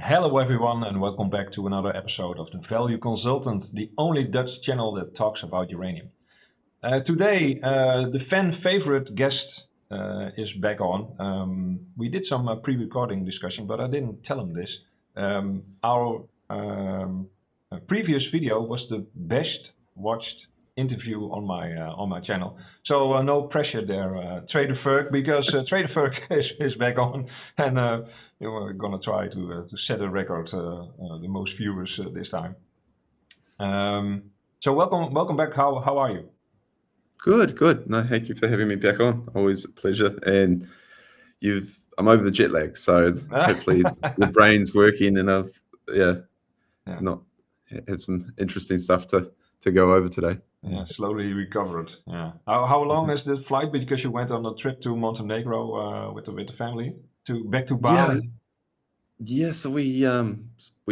Hello, everyone, and welcome back to another episode of The Value Consultant, the only Dutch channel that talks about uranium. Today, the fan favorite guest is back on. We did some pre-recording discussion, but I didn't tell him this. Our previous video was the best watched interview on my channel, so no pressure there, Trader Ferg, because Trader Ferg is back on, and we're gonna try to set a record, the most viewers this time. So welcome back. How are you? Good. No, thank you for having me back on. Always a pleasure. And I'm over the jet lag, so hopefully the brain's working, and I've not had some interesting stuff to go over today. Yeah, slowly recovered. Yeah. How long is the flight? Because you went on a trip to Montenegro with the family back to Bali. Yeah. So we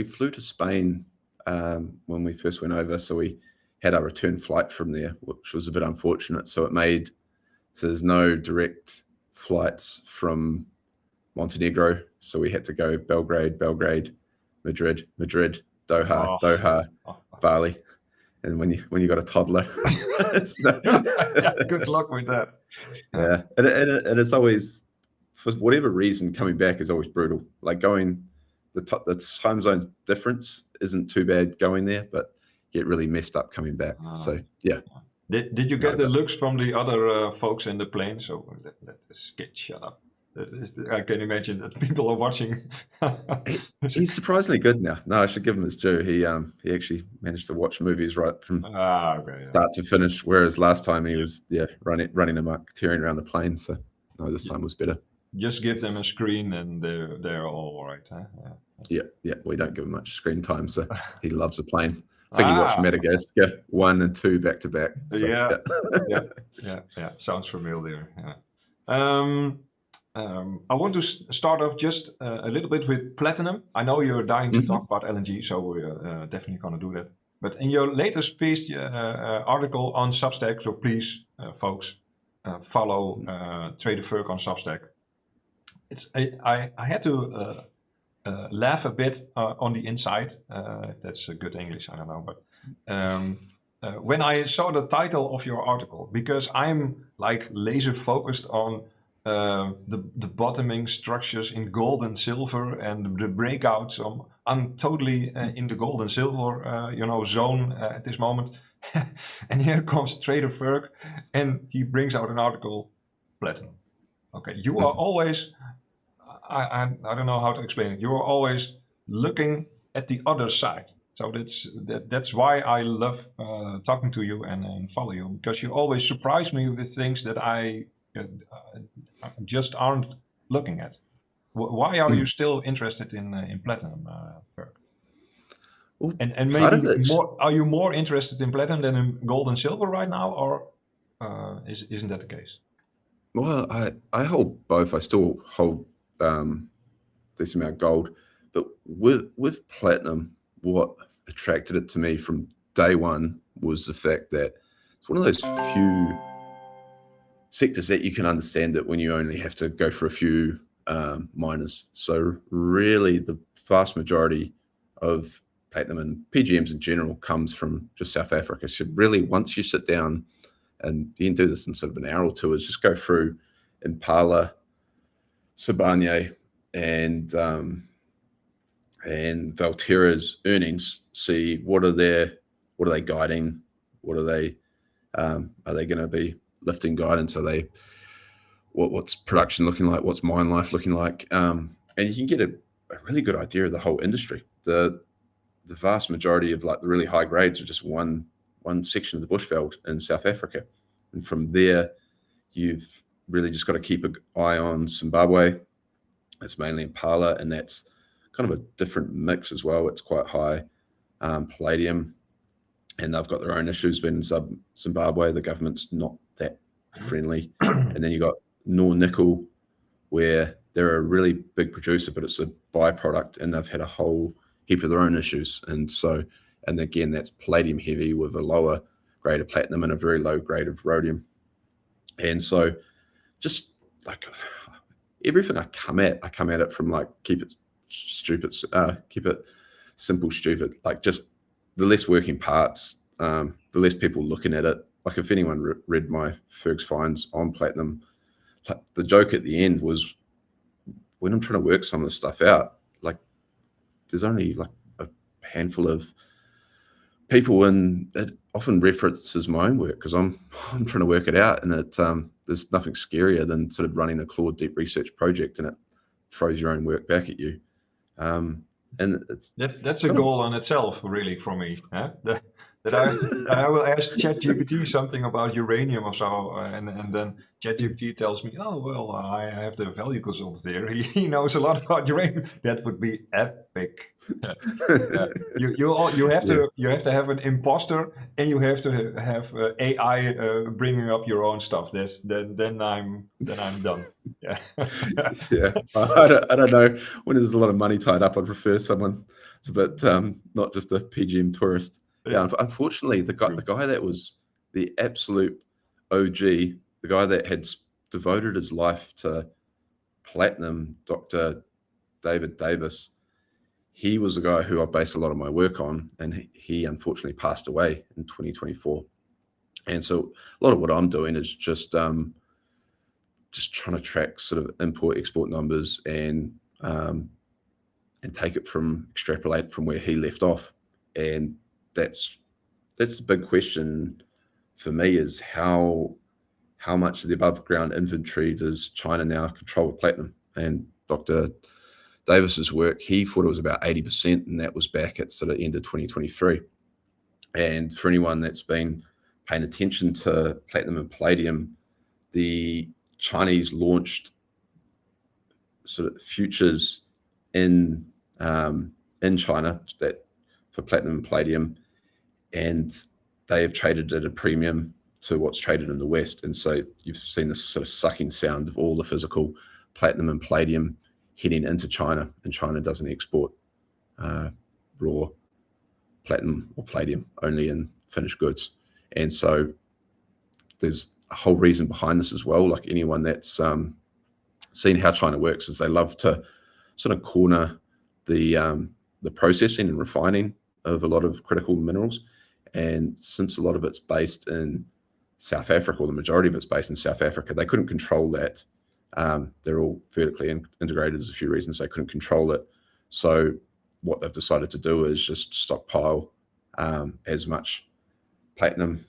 flew to Spain when we first went over. So we had our return flight from there, which was a bit unfortunate. So there's no direct flights from Montenegro. So we had to go Belgrade, Madrid, Doha, Bali. And when you got a toddler, good luck with that. Yeah, and it's always, for whatever reason, coming back is always brutal. Like going, the time zone difference isn't too bad going there, but get really messed up coming back. So yeah. Did you get the looks from the other folks in the plane? So let this kid shut up. I can imagine that people are watching. He's surprisingly good now. No, I should give him his due. He actually managed to watch movies right from start to finish, whereas last time he was running amok, tearing around the plane. So no, this time was better. Just give them a screen and they're all right. Huh? Yeah. We don't give him much screen time, so he loves the plane. I think he watched Madagascar 1 and 2 back to back. So, yeah. Sounds familiar. Yeah. I want to start off just a little bit with platinum. I know you're dying to talk about LNG, so we're definitely going to do that. But in your latest piece, article on Substack, so please, folks, follow Trader Ferg on Substack. I had to laugh a bit on the inside. That's a good English, I don't know, but when I saw the title of your article, because I'm like laser focused on the bottoming structures in gold and silver and the breakouts. I'm totally in the gold and silver zone at this moment. And here comes Trader Ferg, and he brings out an article, platinum. Okay, you are always, I don't know how to explain it. You are always looking at the other side. So that's why I love talking to you and follow you, because you always surprise me with things that I just aren't looking at. Why are you still interested in platinum, Ferg? Well, and maybe more, are you more interested in platinum than in gold and silver right now, or isn't that the case? Well, I hold both. I still hold this amount of gold, but with platinum, what attracted it to me from day one was the fact that it's one of those few sectors that you can understand it when you only have to go for a few miners. So really the vast majority of platinum and PGMs in general comes from just South Africa. So really, once you sit down, and you can do this in sort of an hour or two, is just go through Impala, Sibanye, and Valterra's earnings, see what are they guiding, what are they going to be lifting guidance, are they what's production looking like, what's mine life looking like, and you can get a really good idea of the whole industry. The vast majority of like the really high grades are just one section of the bushveld in South Africa, and from there you've really just got to keep an eye on Zimbabwe. It's mainly Impala, and that's kind of a different mix as well. It's quite high palladium, and they've got their own issues. But in Zimbabwe, the government's not that friendly. And then you got Nickel, where they're a really big producer, but it's a byproduct, and they've had a whole heap of their own issues. And again, that's palladium heavy with a lower grade of platinum and a very low grade of rhodium. And so just like everything I come at it from like keep it stupid. Keep it simple, stupid. Like just the less working parts, the less people looking at it. Like if anyone read my Ferg's finds on platinum, like the joke at the end was when I'm trying to work some of the stuff out, like there's only like a handful of people, and it often references my own work because I'm trying to work it out, and it there's nothing scarier than sort of running a Claude deep research project and it throws your own work back at you. And it's that's a goal on itself, really, for me. Huh? That I will ask ChatGPT something about uranium or so, and then ChatGPT tells me, oh well, I have the value consultant there. He knows a lot about uranium. That would be epic. You have to have an imposter, and you have to have AI bringing up your own stuff. Then I'm done. Yeah. Yeah. I don't know. When there's a lot of money tied up, I'd prefer someone it's a bit not just a PGM tourist. Yeah. Unfortunately, the guy that was the absolute OG, the guy that had devoted his life to platinum, Dr. David Davis, he was the guy who I based a lot of my work on, and he unfortunately passed away in 2024. And so a lot of what I'm doing is just trying to track sort of import export numbers and take it from extrapolate from where he left off. And that's a big question for me, is how much of the above ground inventory does China now control with platinum? And Dr. Davis's work, he thought it was about 80%, and that was back at sort of end of 2023. And for anyone that's been paying attention to platinum and palladium, the Chinese launched sort of futures in China that for platinum and palladium, and they have traded at a premium to what's traded in the West. And so you've seen this sort of sucking sound of all the physical platinum and palladium heading into China, and China doesn't export raw platinum or palladium, only in finished goods. And so there's a whole reason behind this as well. Like anyone that's seen how China works, is they love to sort of corner the processing and refining of a lot of critical minerals. And since a lot of it's based in South Africa, or the majority of it's based in South Africa, they couldn't control that. They're all vertically integrated. There's a few reasons they couldn't control it. So what they've decided to do is just stockpile as much platinum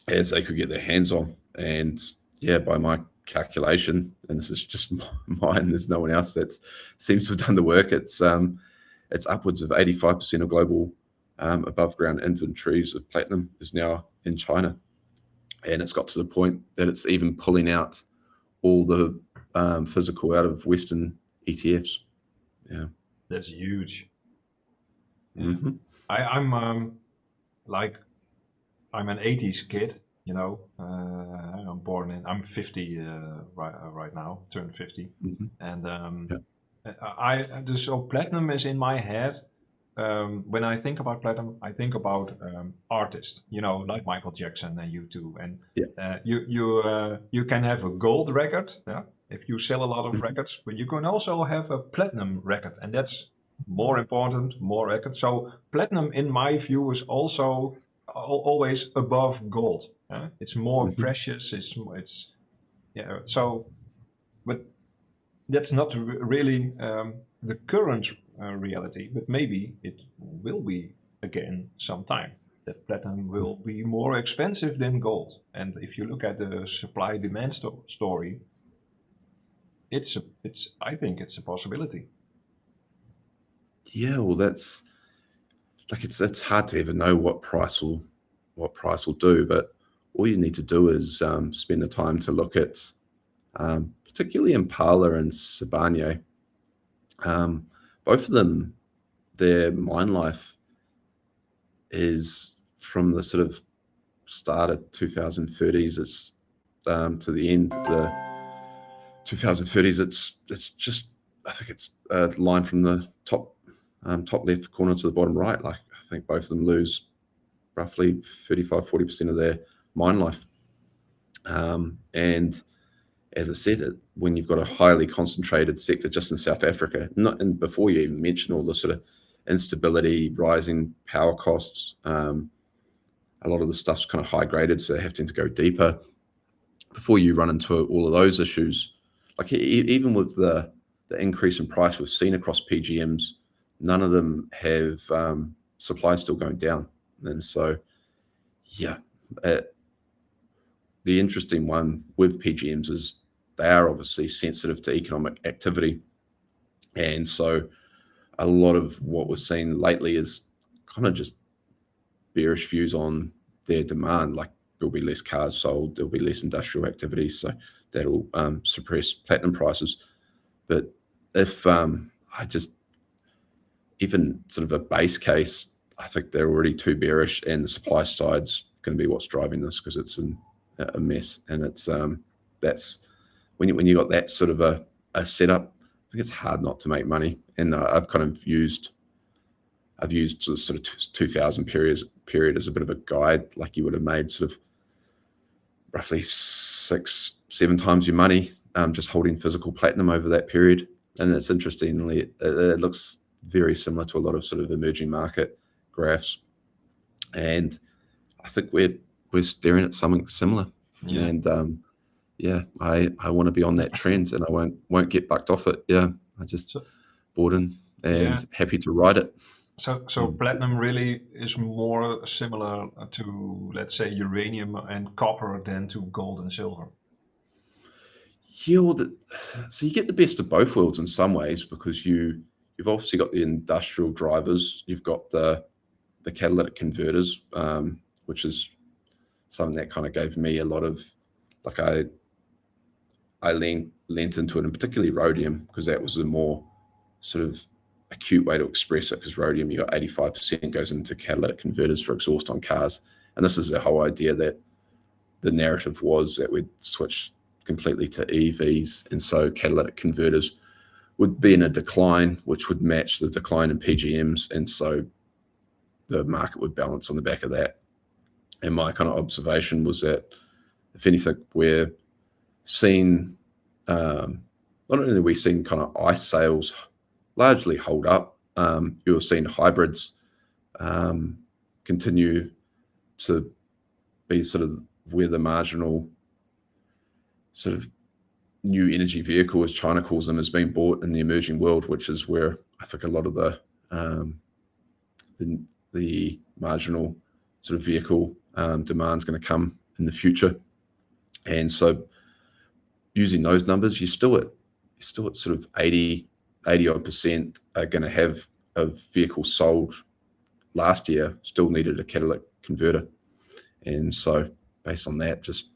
as they could get their hands on. And yeah, by my calculation, and this is just mine, there's no one else that seems to have done the work, it's upwards of 85% of global above ground inventories of platinum is now in China. And it's got to the point that it's even pulling out all the physical out of Western ETFs. Yeah, that's huge. Mm-hmm. I'm an 80s kid, you know. I'm 50 right now, turned 50. Mm-hmm. And so platinum is in my head. When I think about platinum, I think about artists, you know, like Michael Jackson and U2. And you can have a gold record, yeah, if you sell a lot of records, but you can also have a platinum record, and that's more important, more records. So platinum, in my view, is also always above gold. It's more precious. It's yeah. So, but that's not really the current reality. But maybe it will be again sometime that platinum will be more expensive than gold. And if you look at the supply-demand story, I think it's a possibility. Yeah, well, that's like it's hard to even know what price will do, but all you need to do is spend the time to look at particularly Impala and Sibanye. Both of them, their mine life is from the sort of start of 2030s. It's to the end of the 2030s. It's just, I think it's a line from the top left corner to the bottom right. Like I think both of them lose roughly 35-40% of their mine life, and as I said, when you've got a highly concentrated sector just in South Africa, and before you even mention all the sort of instability, rising power costs, a lot of the stuff's kind of high graded, so they're having to go deeper. Before you run into all of those issues, like even with the increase in price we've seen across PGMs, none of them have supply still going down. And so, yeah, the interesting one with PGMs is they are obviously sensitive to economic activity. And so a lot of what we're seeing lately is kind of just bearish views on their demand. Like there'll be less cars sold, there'll be less industrial activity, so that'll suppress platinum prices. But if even sort of a base case, I think they're already too bearish, and the supply side's going to be what's driving this, because it's a mess. And it's that's when you got that sort of a setup, I think it's hard not to make money. And I've used the sort of 2000 period as a bit of a guide. Like you would have made sort of roughly 6-7 times your money just holding physical platinum over that period. And it's interestingly, it looks very similar to a lot of sort of emerging market graphs. And I think we're staring at something similar. Yeah. And I want to be on that trend, and I won't get bucked off it. Yeah, I just bought in and happy to ride it. So platinum really is more similar to, let's say, uranium and copper than to gold and silver. Yeah, so you get the best of both worlds in some ways, because you've obviously got the industrial drivers, you've got the catalytic converters, which is something that kind of gave me a lot of, like I lent into it, and particularly rhodium, because that was a more sort of acute way to express it, because rhodium, you got 85% goes into catalytic converters for exhaust on cars. And this is the whole idea that the narrative was that we'd switch completely to EVs, and so catalytic converters would be in a decline, which would match the decline in PGMs, and so the market would balance on the back of that. And my kind of observation was that, if anything, we're seeing not only are we seeing kind of ICE sales largely hold up, you're seeing hybrids continue to be sort of where the marginal sort of new energy vehicle, as China calls them, is being bought in the emerging world, which is where I think a lot of the marginal sort of vehicle demand is going to come in the future. And so using those numbers, you're still at sort of 80 odd percent are going to have of vehicles sold last year still needed a catalytic converter. And so based on that, just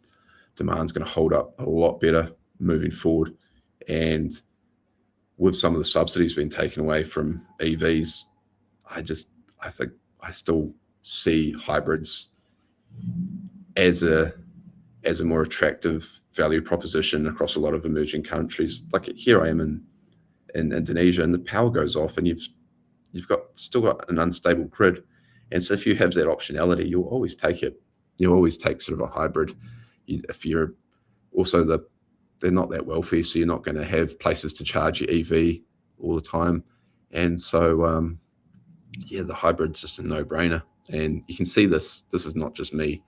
demand's going to hold up a lot better moving forward. And with some of the subsidies being taken away from EVs, I think I still see hybrids as a more attractive value proposition across a lot of emerging countries. Like here I am in Indonesia, and the power goes off, and you've still got an unstable grid. And so if you have that optionality, you'll always take it. You'll always take sort of a hybrid. If you're also they're not that wealthy, so you're not going to have places to charge your EV all the time. And so, the hybrid's just a no-brainer. And you can see this is not just me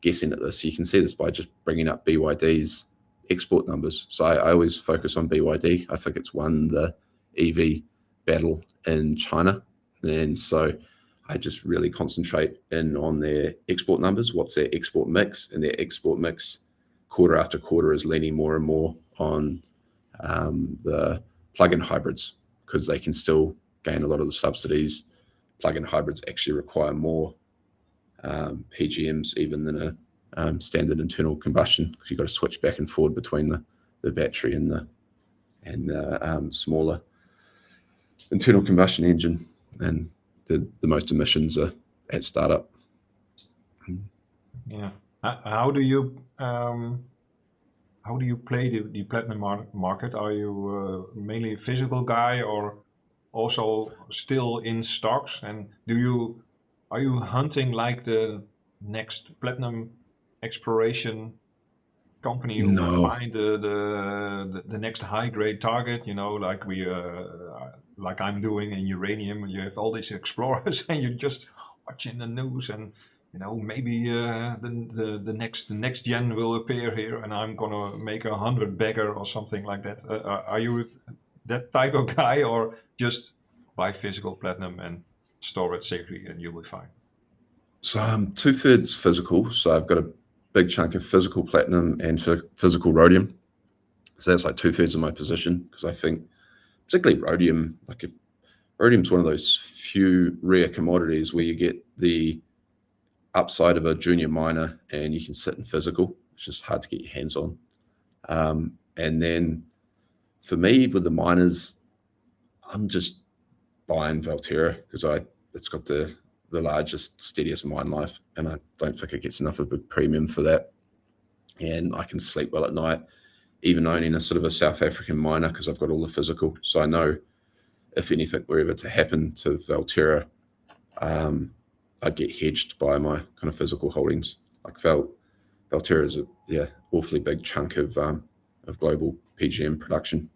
guessing at this. You can see this by just bringing up BYD's export numbers. So I always focus on BYD. I think it's won the EV battle in China. And so I just really concentrate in on their export numbers, what's their export mix, and their export mix quarter after quarter is leaning more and more on the plug-in hybrids, because they can still gain a lot of the subsidies. Plug-in hybrids actually require more PGMs even than a standard internal combustion, because you've got to switch back and forward between the battery and the smaller internal combustion engine, and the most emissions are at startup. Yeah. How do you play the platinum market? Are you mainly a physical guy, or also still in stocks? And are you hunting like the next platinum exploration company who will No. find the next high grade target, like like I'm doing in uranium. You have all these explorers and you're just watching the news and maybe the next gen will appear here and I'm gonna make 100 bagger or something like that. Are you that type of guy, or just buy physical platinum and store it safely and you'll be fine? So I'm 2/3 physical. So I've got a big chunk of physical platinum and physical rhodium. So that's like 2/3 of my position, because I think particularly rhodium, like if rhodium's one of those few rare commodities where you get the upside of a junior miner and you can sit in physical. It's just hard to get your hands on. And then for me with the miners, I'm just buying Valterra because it's got the largest, steadiest mine life, and I don't think it gets enough of a premium for that. And I can sleep well at night, even owning a sort of a South African miner, because I've got all the physical. So I know if anything were ever to happen to Valterra, I'd get hedged by my kind of physical holdings. Like Valterra is a awfully big chunk of global PGM production.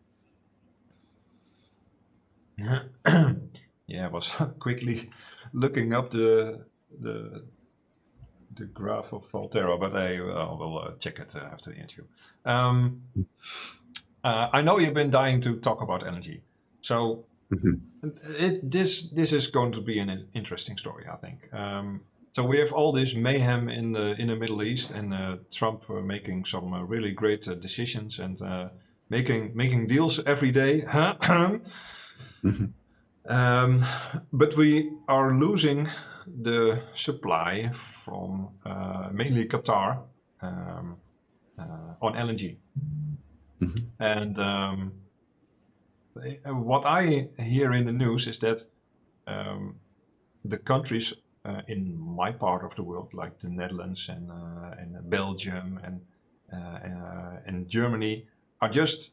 Yeah, I was quickly looking up the graph of Valterra, but I will check it after the interview. I know you've been dying to talk about LNG, so this is going to be an interesting story, I think. So we have all this mayhem in the Middle East, and Trump making some really great decisions and making deals every day. But we are losing the supply from mainly Qatar on LNG. And what I hear in the news is that the countries in my part of the world, like the Netherlands and Belgium and Germany, are just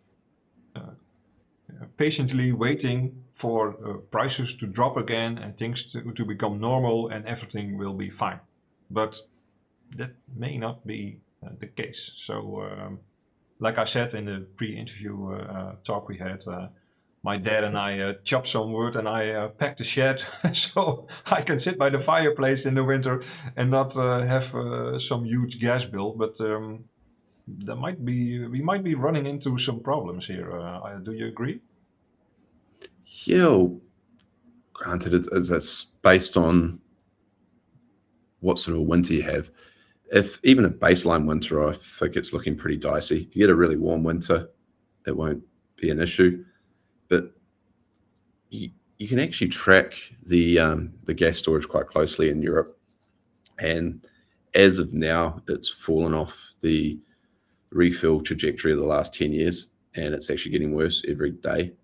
patiently waiting for prices to drop again and things to become normal and everything will be fine. But that may not be the case. So like I said in the pre-interview talk we had, my dad and I chopped some wood and I packed a shed so I can sit by the fireplace in the winter and not have some huge gas bill. But we might be running into some problems here. Do you agree? Yeah, granted, it's based on what sort of a winter you have. If even a baseline winter, I think it's looking pretty dicey. If you get a really warm winter, it won't be an issue. But you can actually track the gas storage quite closely in Europe, and as of now, it's fallen off the refill trajectory of the last 10 years, and it's actually getting worse every day.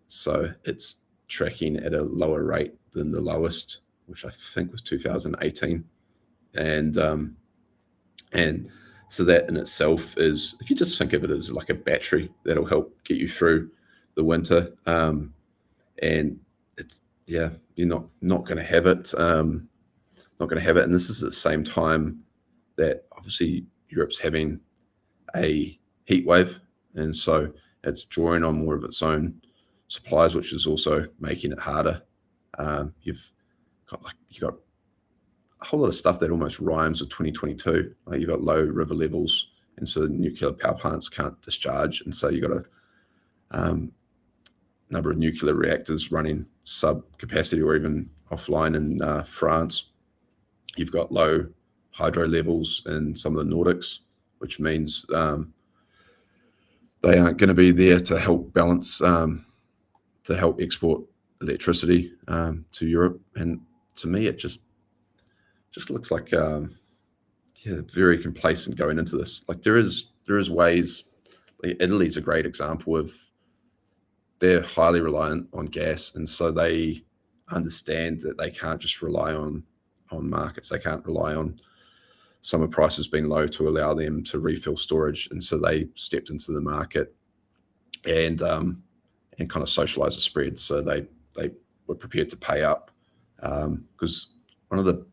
So it's tracking at a lower rate than the lowest, which I think was 2018. And so that in itself is, if you just think of it as like a battery, that'll help get you through the winter. And it's, you're not going to have it. Not going to have it. And this is at the same time that obviously Europe's having a heat wave, and so it's drawing on more of its own supplies, which is also making it harder. You've got a whole lot of stuff that almost rhymes with 2022. Like you've got low river levels, and so the nuclear power plants can't discharge, and so you've got a number of nuclear reactors running sub capacity or even offline in France. You've got low hydro levels in some of the Nordics, which means they aren't going to be there to help balance, to help export electricity to Europe. And to me, it just looks like very complacent going into this. Like there is ways. Like Italy's a great example of, they're highly reliant on gas, and so they understand that they can't just rely on markets. They can't rely on summer prices being low to allow them to refill storage, and so they stepped into the market and kind of socialize the spread. So they were prepared to pay up, because one of the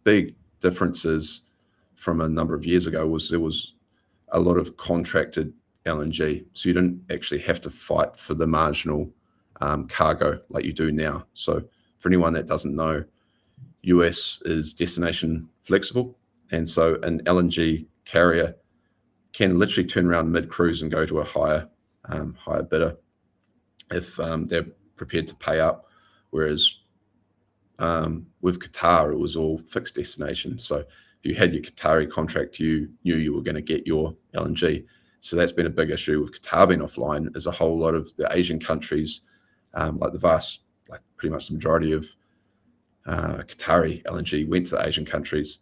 big differences from a number of years ago was there was a lot of contracted LNG, so you don't actually have to fight for the marginal cargo like you do now. So for anyone that doesn't know, US is destination flexible, and so an LNG carrier can literally turn around mid-cruise and go to a higher bidder if they're prepared to pay up, whereas with Qatar, it was all fixed destination. So if you had your Qatari contract, you knew you were going to get your LNG. So that's been a big issue with Qatar being offline, is a whole lot of the Asian countries, like pretty much the majority of Qatari LNG went to the Asian countries,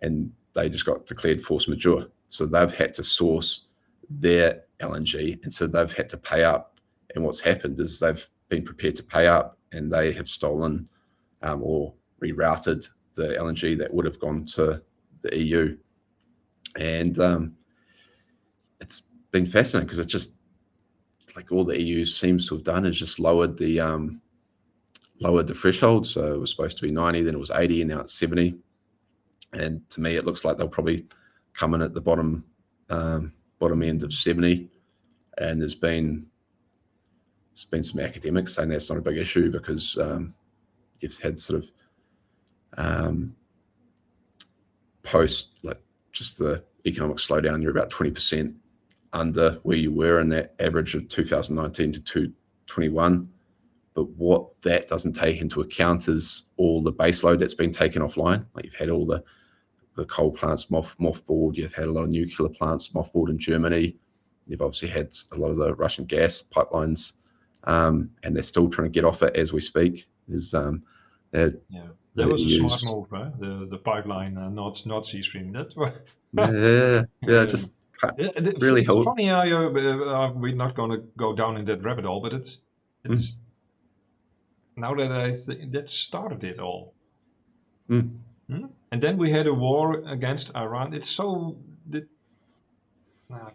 and they just got declared force majeure. So they've had to source their LNG, and so they've had to pay up. And what's happened is they've been prepared to pay up, and they have stolen or rerouted the LNG that would have gone to the EU. And it's been fascinating because it's just like all the EU seems to have done is just lowered the threshold. So it was supposed to be 90, then it was 80, and now it's 70. And to me, it looks like they'll probably come in at the bottom end of 70. And there's been some academics saying that's not a big issue because you've had sort of post like just the economic slowdown, you're about 20% under where you were in that average of 2019 to 2021. But what that doesn't take into account is all the base load that's been taken offline. Like you've had all the coal plants mothballed, you've had a lot of nuclear plants mothballed in Germany. You've obviously had a lot of the Russian gas pipelines, and they're still trying to get off it as we speak. That was a smart move, huh? The pipeline, Nord Sea Stream. That was just really it's funny how we're not going to go down in that rabbit hole, but it's now that that started it all. And then we had a war against Iran. It's so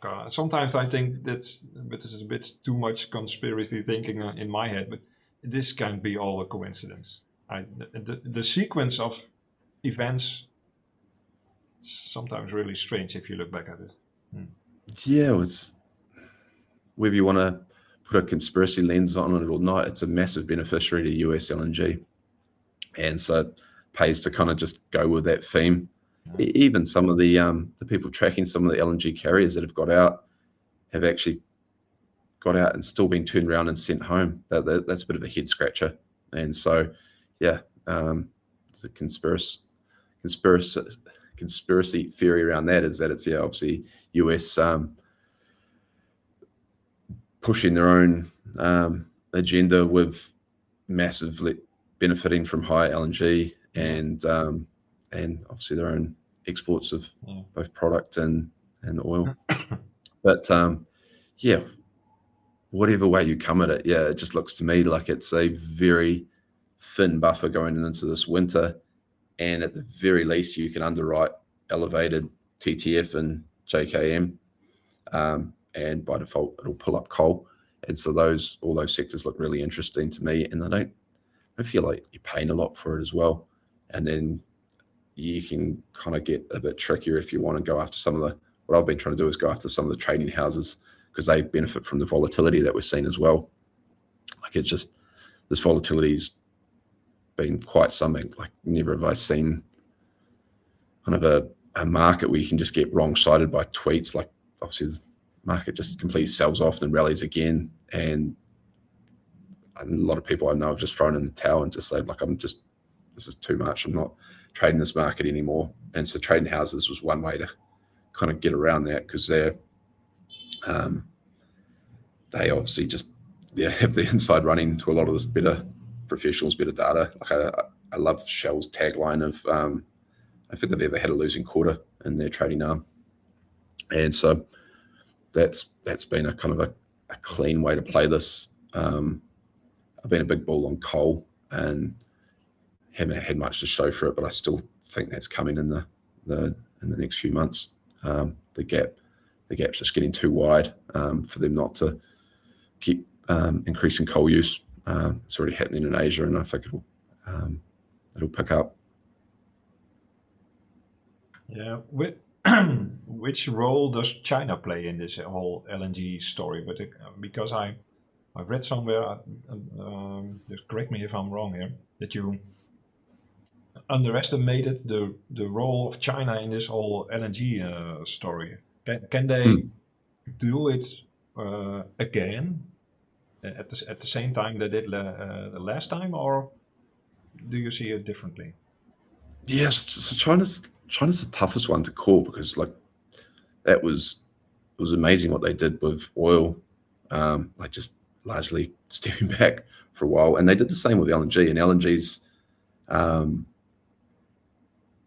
God, sometimes I think this is a bit too much conspiracy thinking in my head, but this can be all a coincidence. The sequence of events is sometimes really strange if you look back at it. Yeah, it's whether you want to put a conspiracy lens on it or not, it's a massive beneficiary to US LNG. And so it pays to kind of just go with that theme. Yeah. Even some of the people tracking some of the LNG carriers that have got out have actually got out and still been turned around and sent home. That's a bit of a head scratcher. And so, yeah, the conspiracy theory around that is that it's obviously US pushing their own agenda with massively benefiting from high LNG and obviously their own exports of both product and oil. But yeah, whatever way you come at it, it just looks to me like it's a very thin buffer going into this winter, and at the very least you can underwrite elevated TTF and JKM, and by default it'll pull up coal. And so all those sectors look really interesting to me, and I feel like you're paying a lot for it as well. And then you can kind of get a bit trickier if you want to go after what I've been trying to do is go after some of the trading houses, because they benefit from the volatility that we're seeing as well. Like it's just, this volatility's been quite something. Like never have I seen kind of a market where you can just get wrong-sided by tweets. Like obviously the market just completely sells off and rallies again. And a lot of people I know have just thrown in the towel and just said, like, this is too much. I'm not trading this market anymore. And so trading houses was one way to kind of get around that, because they obviously just have the inside running to a lot of this better professionals, better data. Like I love Shell's tagline of I think they've ever had a losing quarter in their trading arm. And so that's been a kind of a clean way to play this. I've been a big bull on coal and haven't had much to show for it, but I still think that's coming in the next few months. The gap's just getting too wide for them not to keep increasing coal use. It's already happening in Asia, and I think it'll pick up. Yeah, which role does China play in this whole LNG story? But because I've read somewhere, just correct me if I'm wrong here, that you underestimated the role of China in this whole LNG story. Can they do it again at the same time they did the last time, or do you see it differently? Yes, so China's the toughest one to call because like it was amazing what they did with oil, like just largely stepping back for a while, and they did the same with LNG. And LNG's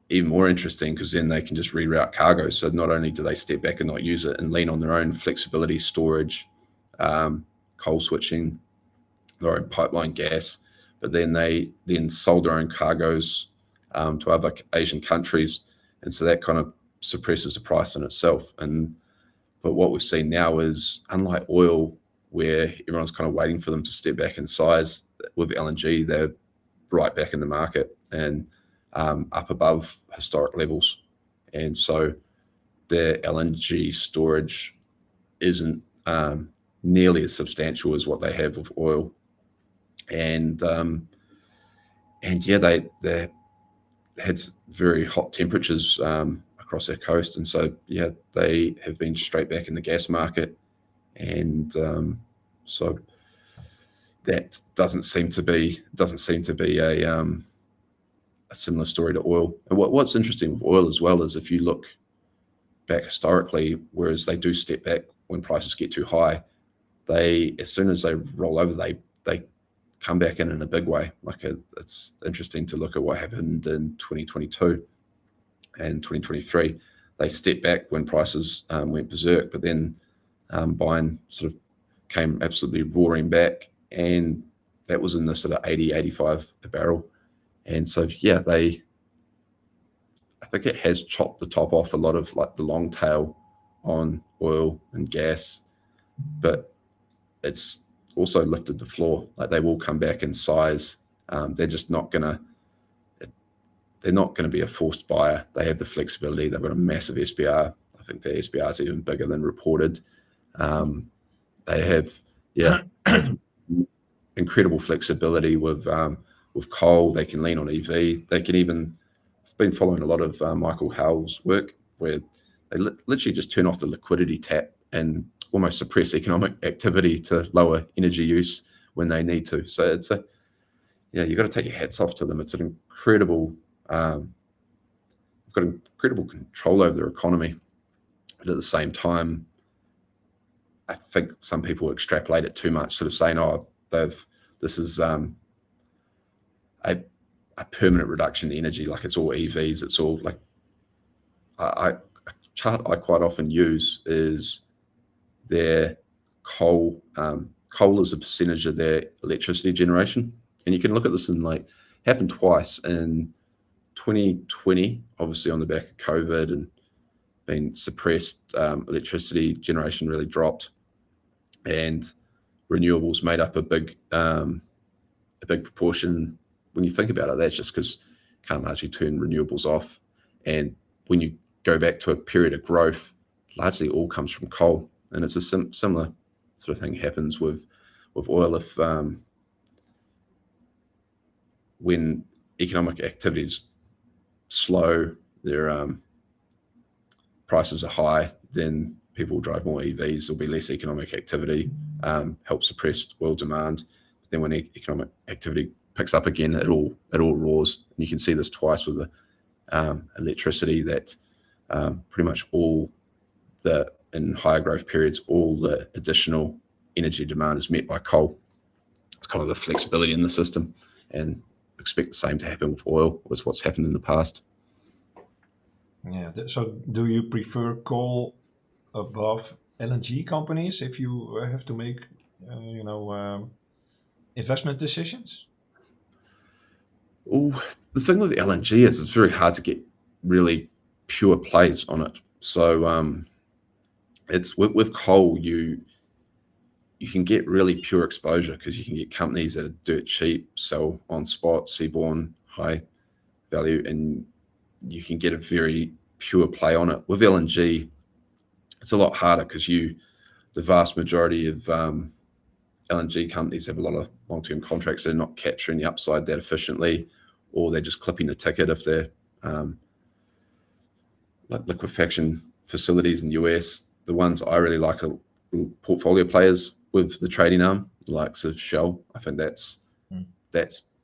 even more interesting because then they can just reroute cargo. So not only do they step back and not use it and lean on their own flexibility, storage, coal switching, their own pipeline gas, but then they then sold their own cargoes to other Asian countries, and so that kind of suppresses the price in itself. But what we've seen now is, unlike oil, where everyone's kind of waiting for them to step back in size, with LNG, they're right back in the market and up above historic levels. And so their LNG storage isn't nearly as substantial as what they have with oil. And yeah, they had very hot temperatures across their coast, and so yeah, they have been straight back in the gas market, and so that doesn't seem to be a similar story to oil. And what's interesting with oil as well is if you look back historically, whereas they do step back when prices get too high, they, as soon as they roll over, they come back in a big way. Like it's interesting to look at what happened in 2022 and 2023. They stepped back when prices went berserk, but then buying sort of came absolutely roaring back, and that was in the sort of 80, 85 a barrel. And so, yeah, I think it has chopped the top off a lot of like the long tail on oil and gas, but it's also lifted the floor. Like they will come back in size. They're just not gonna. They're not going to be a forced buyer. They have the flexibility. They've got a massive SBR. I think their SBR is even bigger than reported. They have incredible flexibility with coal. They can lean on EV. They can even. I've been following a lot of Michael Howell's work where they literally just turn off the liquidity tap and almost suppress economic activity to lower energy use when they need to. So it's you've got to take your hats off to them. It's an incredible, they've got incredible control over their economy. But at the same time, I think some people extrapolate it too much, sort of saying, oh, this is a permanent reduction in energy, like it's all EVs, it's all like, a chart I quite often use is their coal as a percentage of their electricity generation. And you can look at this in like, happened twice in 2020, obviously on the back of COVID and being suppressed, electricity generation really dropped, and renewables made up a big proportion. When you think about it, that's just because you can't largely turn renewables off. And when you go back to a period of growth, largely all comes from coal. And it's a similar sort of thing happens with oil. If when economic activities slow, their prices are high, then people will drive more EVs. There'll be less economic activity, help suppress oil demand. But then when economic activity picks up again, it all roars. And you can see this twice with the electricity, that pretty much in higher growth periods, all the additional energy demand is met by coal. It's kind of the flexibility in the system, and expect the same to happen with oil, was what's happened in the past. Yeah. So do you prefer coal above LNG companies if you have to make, investment decisions? Oh, the thing with LNG is it's very hard to get really pure plays on it. So it's with coal, you can get really pure exposure because you can get companies that are dirt cheap, sell on spot, seaborne, high value, and you can get a very pure play on it. With LNG, it's a lot harder because the vast majority of LNG companies have a lot of long-term contracts. They're not capturing the upside that efficiently, or they're just clipping the ticket if they're like liquefaction facilities in the US. The ones I really like are portfolio players with the trading arm, the likes of Shell. I think that's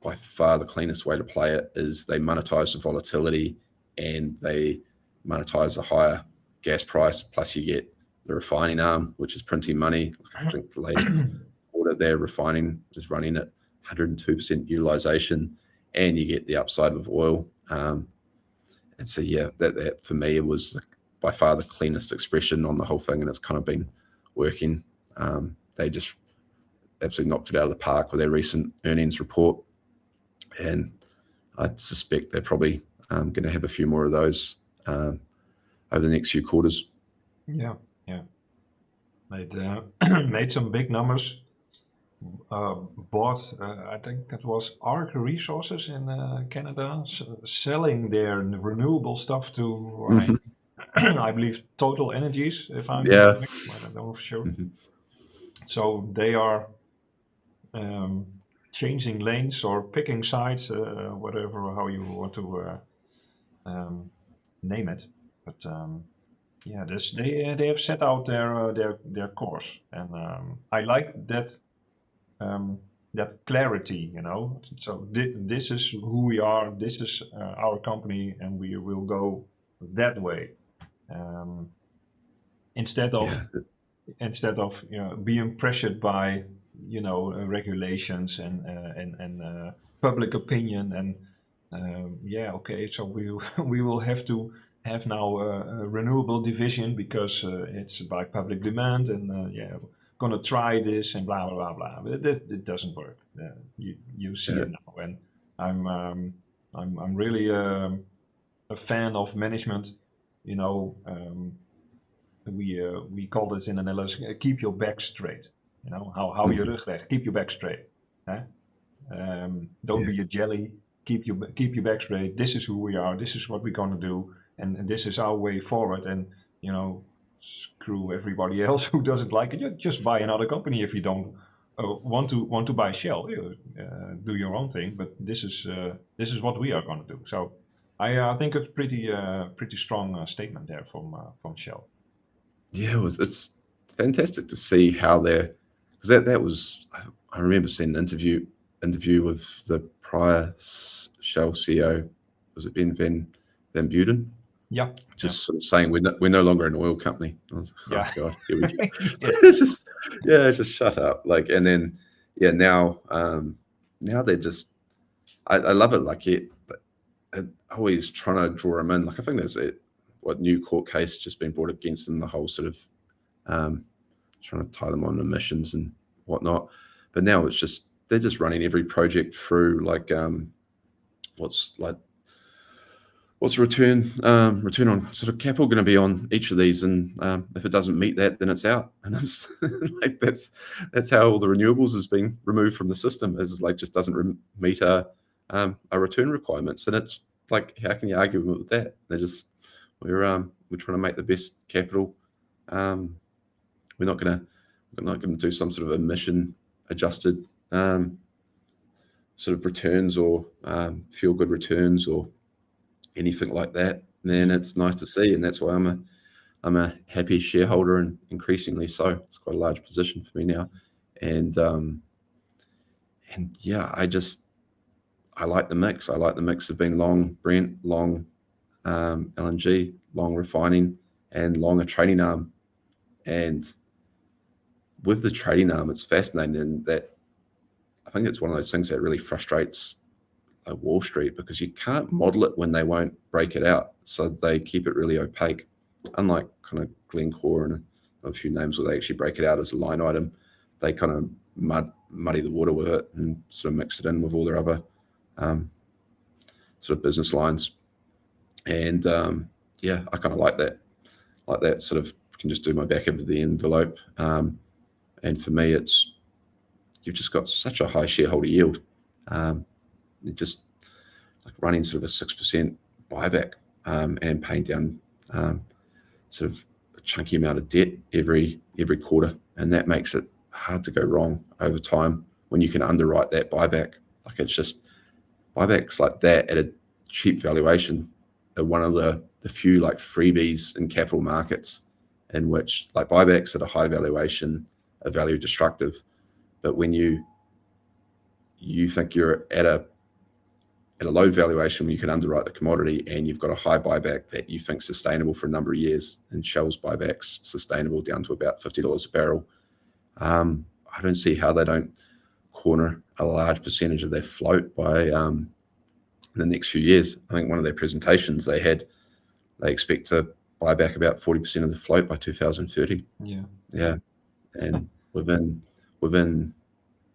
by far the cleanest way to play it. Is they monetize the volatility and they monetize the higher gas price, plus you get the refining arm, which is printing money. I think the latest quarter there, refining is running at 102% utilization, and you get the upside with oil. And so, yeah, that for me, it was by far the cleanest expression on the whole thing, and it's kind of been working. They just absolutely knocked it out of the park with their recent earnings report, and I suspect they're probably going to have a few more of those over the next few quarters. Yeah. Made some big numbers. Bought, I think it was Arc Resources in Canada, selling their renewable stuff to, I believe, Total Energies, if I'm correct. I don't know for sure. So they are changing lanes or picking sides, whatever, how you want to name it. But they have set out their course, and I like that. That clarity, so this is who we are, this is our company, and we will go that way, instead of being pressured by regulations and public opinion, and okay, so we will have to have now a renewable division because it's by public demand, and gonna try this and blah blah blah blah. But it doesn't work. You see it now, and I'm really a fan of management. We call this in the Netherlands, keep your back straight. Hou je rug recht. Keep your back straight. Don't be a jelly. Keep your back straight. This is who we are. This is what we're gonna do, and this is our way forward. And screw everybody else who doesn't like it. You just buy another company if you don't want to buy Shell. Do your own thing, but this is what we are going to do. So I think it's pretty strong statement there from Shell. Yeah, it's fantastic to see how they're, because that was, I remember seeing an interview with the prior Shell CEO. Was it Ben Van Buden? Yeah. Just sort of saying we're no longer an oil company. I was like, oh God, here we go. just shut up. Like, and then now they're just, I love it. Like always trying to draw them in. Like I think there's what new court case just been brought against them, the whole sort of trying to tie them on emissions and whatnot. But now it's just they're just running every project through like what's the return on sort of capital going to be on each of these, and if it doesn't meet that, then it's out. And it's like that's how all the renewables is being removed from the system, is like just doesn't meet our return requirements. And it's like, how can you argue with that? They're just we're trying to make the best capital. We're not going to do some sort of emission adjusted sort of returns or feel good returns or anything like that. Then it's nice to see, and that's why I'm a happy shareholder, and increasingly so. It's quite a large position for me now, and yeah, I like the mix. I like the mix of being long Brent, long LNG, long refining, and long a trading arm. And with the trading arm, it's fascinating in that I think it's one of those things that really frustrates Wall Street, because you can't model it when they won't break it out. So they keep it really opaque, unlike kind of Glencore and a few names where they actually break it out as a line item. They kind of muddy the water with it and sort of mix it in with all their other sort of business lines. And yeah, I kind of like that sort of, can just do my back of the envelope. And for me, you've just got such a high shareholder yield. Just like running sort of a 6% buyback and paying down sort of a chunky amount of debt every quarter, and that makes it hard to go wrong over time when you can underwrite that buyback. Like, it's just buybacks like that at a cheap valuation are one of the few like freebies in capital markets, in which like buybacks at a high valuation are value destructive. But when you think you're at a low valuation, when you can underwrite the commodity and you've got a high buyback that you think sustainable for a number of years, and Shell's buybacks sustainable down to about $50 a barrel, I don't see how they don't corner a large percentage of their float by the next few years. I think one of their presentations they expect to buy back about 40% of the float by 2030. Yeah. And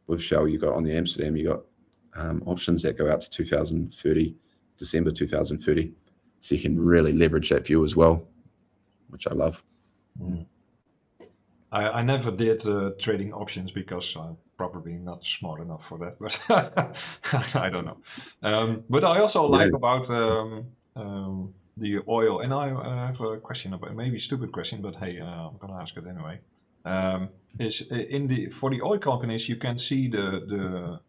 with Shell, you got on the Amsterdam, you got options that go out to 2030, December 2030. So you can really leverage that view as well, which I love. I never did trading options because I'm probably not smart enough for that, but I don't know. But I also like about the oil, and I have a question about, maybe a stupid question, but hey, I'm gonna ask it anyway. Is for the oil companies, you can see the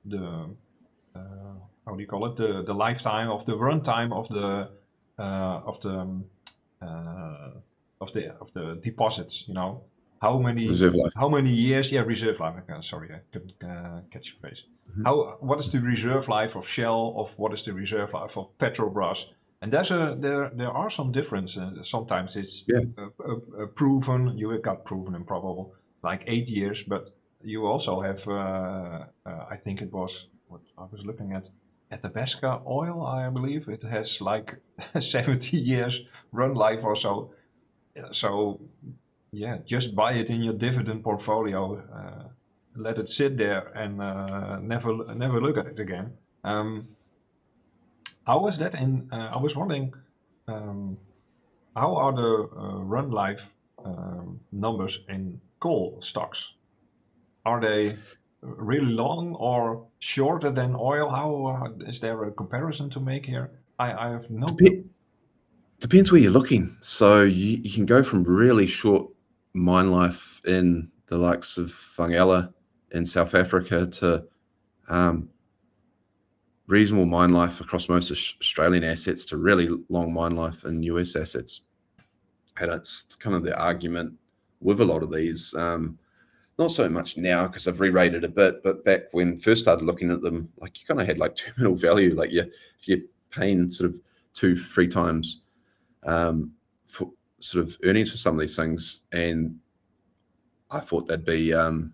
how do you call it, the lifetime of the runtime of the deposits, you know, how many years, reserve life, sorry, I couldn't catch your face. What is the reserve life of Shell, of what is the reserve life of Petrobras? And there are some differences. Sometimes it's proven, you got proven and probable, like 8 years, but you also have, I think it was, what I was looking at Athabasca oil, I believe, it has like 70 years run life or so. So yeah, just buy it in your dividend portfolio, let it sit there, and never look at it again. How is that in? I was wondering, how are the run life numbers in coal stocks? Are they really long or shorter than oil? How is there a comparison to make here? I have no clue. Depends where you're looking. So you can go from really short mine life in the likes of Fungela in South Africa to reasonable mine life across most Australian assets to really long mine life in US assets. And it's kind of the argument with a lot of these. Not so much now because I've re-rated a bit, but back when first started looking at them, like, you kind of had like terminal value. Like you're paying sort of 2-3 times for sort of earnings for some of these things, and I thought they'd be earning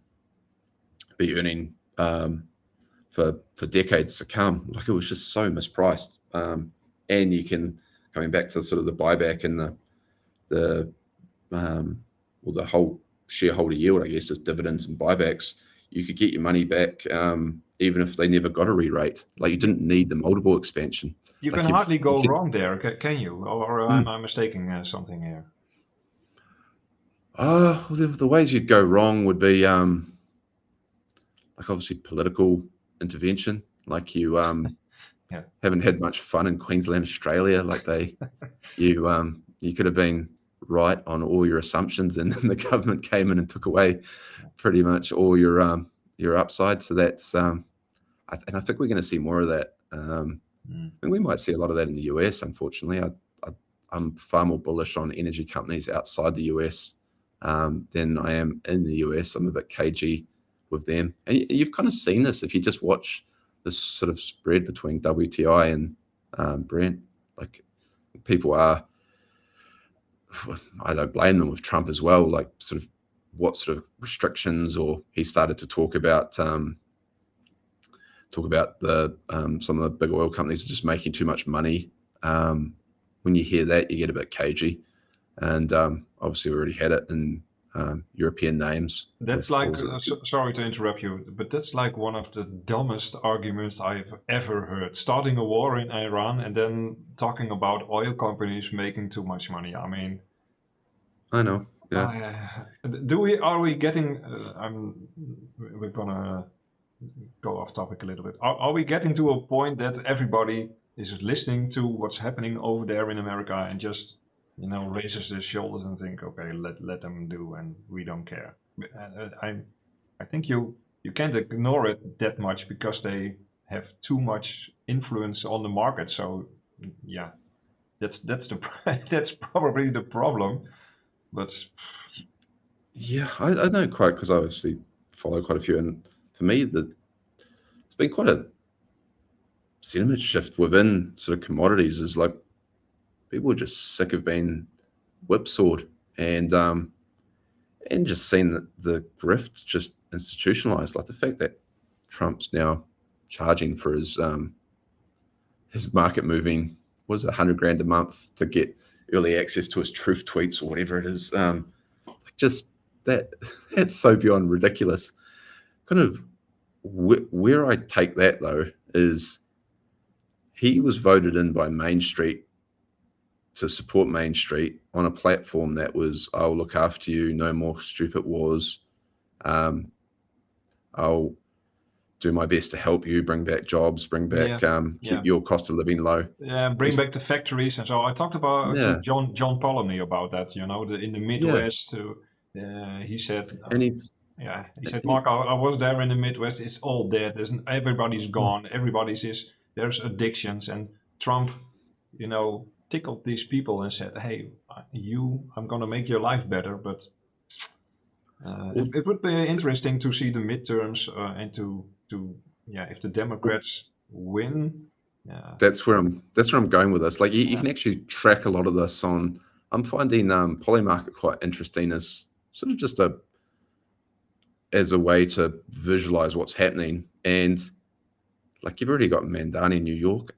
for decades to come. Like, it was just so mispriced. And you can, coming back to sort of the buyback and the whole shareholder yield, I guess, is dividends and buybacks. You could get your money back even if they never got a re-rate. Like, you didn't need the multiple expansion. You can hardly go wrong there, can you? Or am I mistaking something here? Well, the ways you'd go wrong would be like, obviously, political intervention. Like, you haven't had much fun in Queensland, Australia. Like, you could have been right on all your assumptions, and then the government came in and took away pretty much all your upside. So that's and I think we're going to see more of that. And we might see a lot of that in the US. Unfortunately, I'm far more bullish on energy companies outside the US than I am in the US. I'm a bit cagey with them, and you've kind of seen this if you just watch this sort of spread between WTI and Brent. Like, people are, I don't blame them with Trump as well, like sort of what sort of restrictions, or he started to talk about the some of the big oil companies are just making too much money. When you hear that, you get a bit cagey, and obviously we already had it in European names. That's like, sorry to interrupt you, but that's like one of the dumbest arguments I've ever heard. Starting a war in Iran and then talking about oil companies making too much money. I mean, I know. Yeah. Are we getting? We're gonna go off topic a little bit. Are we getting to a point that everybody is listening to what's happening over there in America and just raises their shoulders and think, okay, let them do, and we don't care. I think you can't ignore it that much because they have too much influence on the market. So yeah, that's the that's probably the problem. But Yeah, I know quite because I obviously follow quite a few, and for me, it's been quite a sentiment shift within sort of commodities. Is like people are just sick of being whipsawed and just seeing the grift just institutionalized. Like the fact that Trump's now charging for his market moving was $100,000 a month to get early access to his truth tweets or whatever it is. Just that's so beyond ridiculous. Kind of where I take that though is he was voted in by Main Street to support Main Street on a platform that was, I'll look after you, no more stupid wars. I'll do my best to help you, bring back jobs, bring back, keep your cost of living low. Yeah, bring back the factories. And so I talked to John Polony about that, in the Midwest. He said, and he said, Mark, I was there in the Midwest. It's all dead. Everybody's gone. There's addictions. And Trump, tickled these people and said, hey, I'm going to make your life better. But it would be interesting to see the midterms and to if the Democrats win. Yeah. That's where I'm going with this. Like you can actually track a lot of this on. I'm finding Polymarket quite interesting as sort of just as a way to visualize what's happening. And like you've already got Mandani in New York.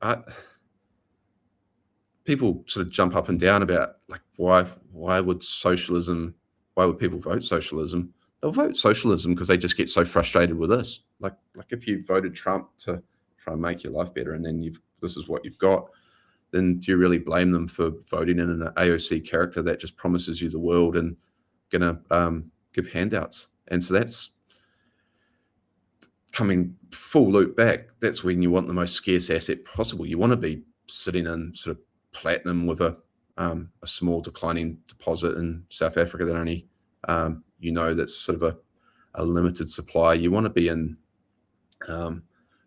People sort of jump up and down about like why would people vote socialism? They'll vote socialism because they just get so frustrated with this. Like if you voted Trump to try and make your life better, and then this is what you've got, then do you really blame them for voting in an AOC character that just promises you the world and gonna give handouts? And so that's coming full loop back. That's when you want the most scarce asset possible. You want to be sitting in sort of platinum with a small declining deposit in South Africa that only that's sort of a limited supply. You want to be in a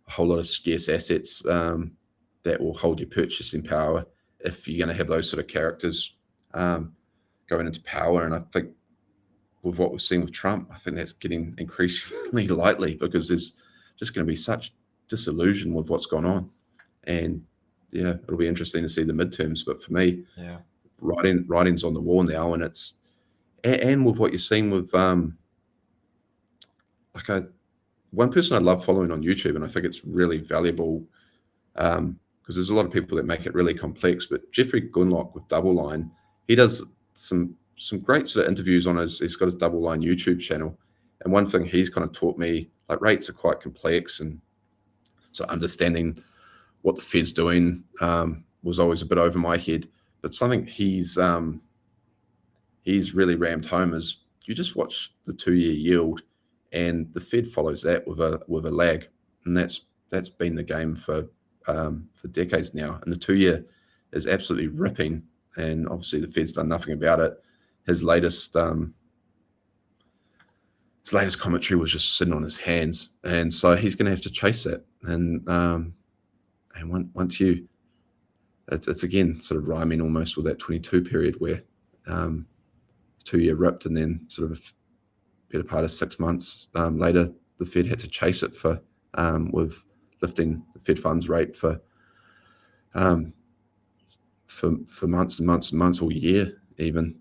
whole lot of scarce assets that will hold your purchasing power if you're going to have those sort of characters going into power. And I think with what we've seen with Trump, I think that's getting increasingly likely because there's just going to be such disillusion with what's gone on. And yeah, it'll be interesting to see the midterms. But for me, writing's on the wall now, and and with what you're seeing with one person I love following on YouTube, and I think it's really valuable because there's a lot of people that make it really complex. But Jeffrey Gunlock with Double Line, he does some great sort of interviews on he's got his Double Line YouTube channel. And one thing he's kind of taught me, like rates are quite complex, and so understanding what the Fed's doing was always a bit over my head. But something he's really rammed home is you just watch the 2-year yield, and the Fed follows that with a lag, and that's been the game for decades now. And the 2-year is absolutely ripping, and obviously the Fed's done nothing about it. His latest commentary was just sitting on his hands, and so he's going to have to chase that. And once it's again sort of rhyming almost with that 22 period where 2-year ripped, and then sort of a better part of 6 months later, the Fed had to chase it for with lifting the Fed funds rate for months and months and months, or year even.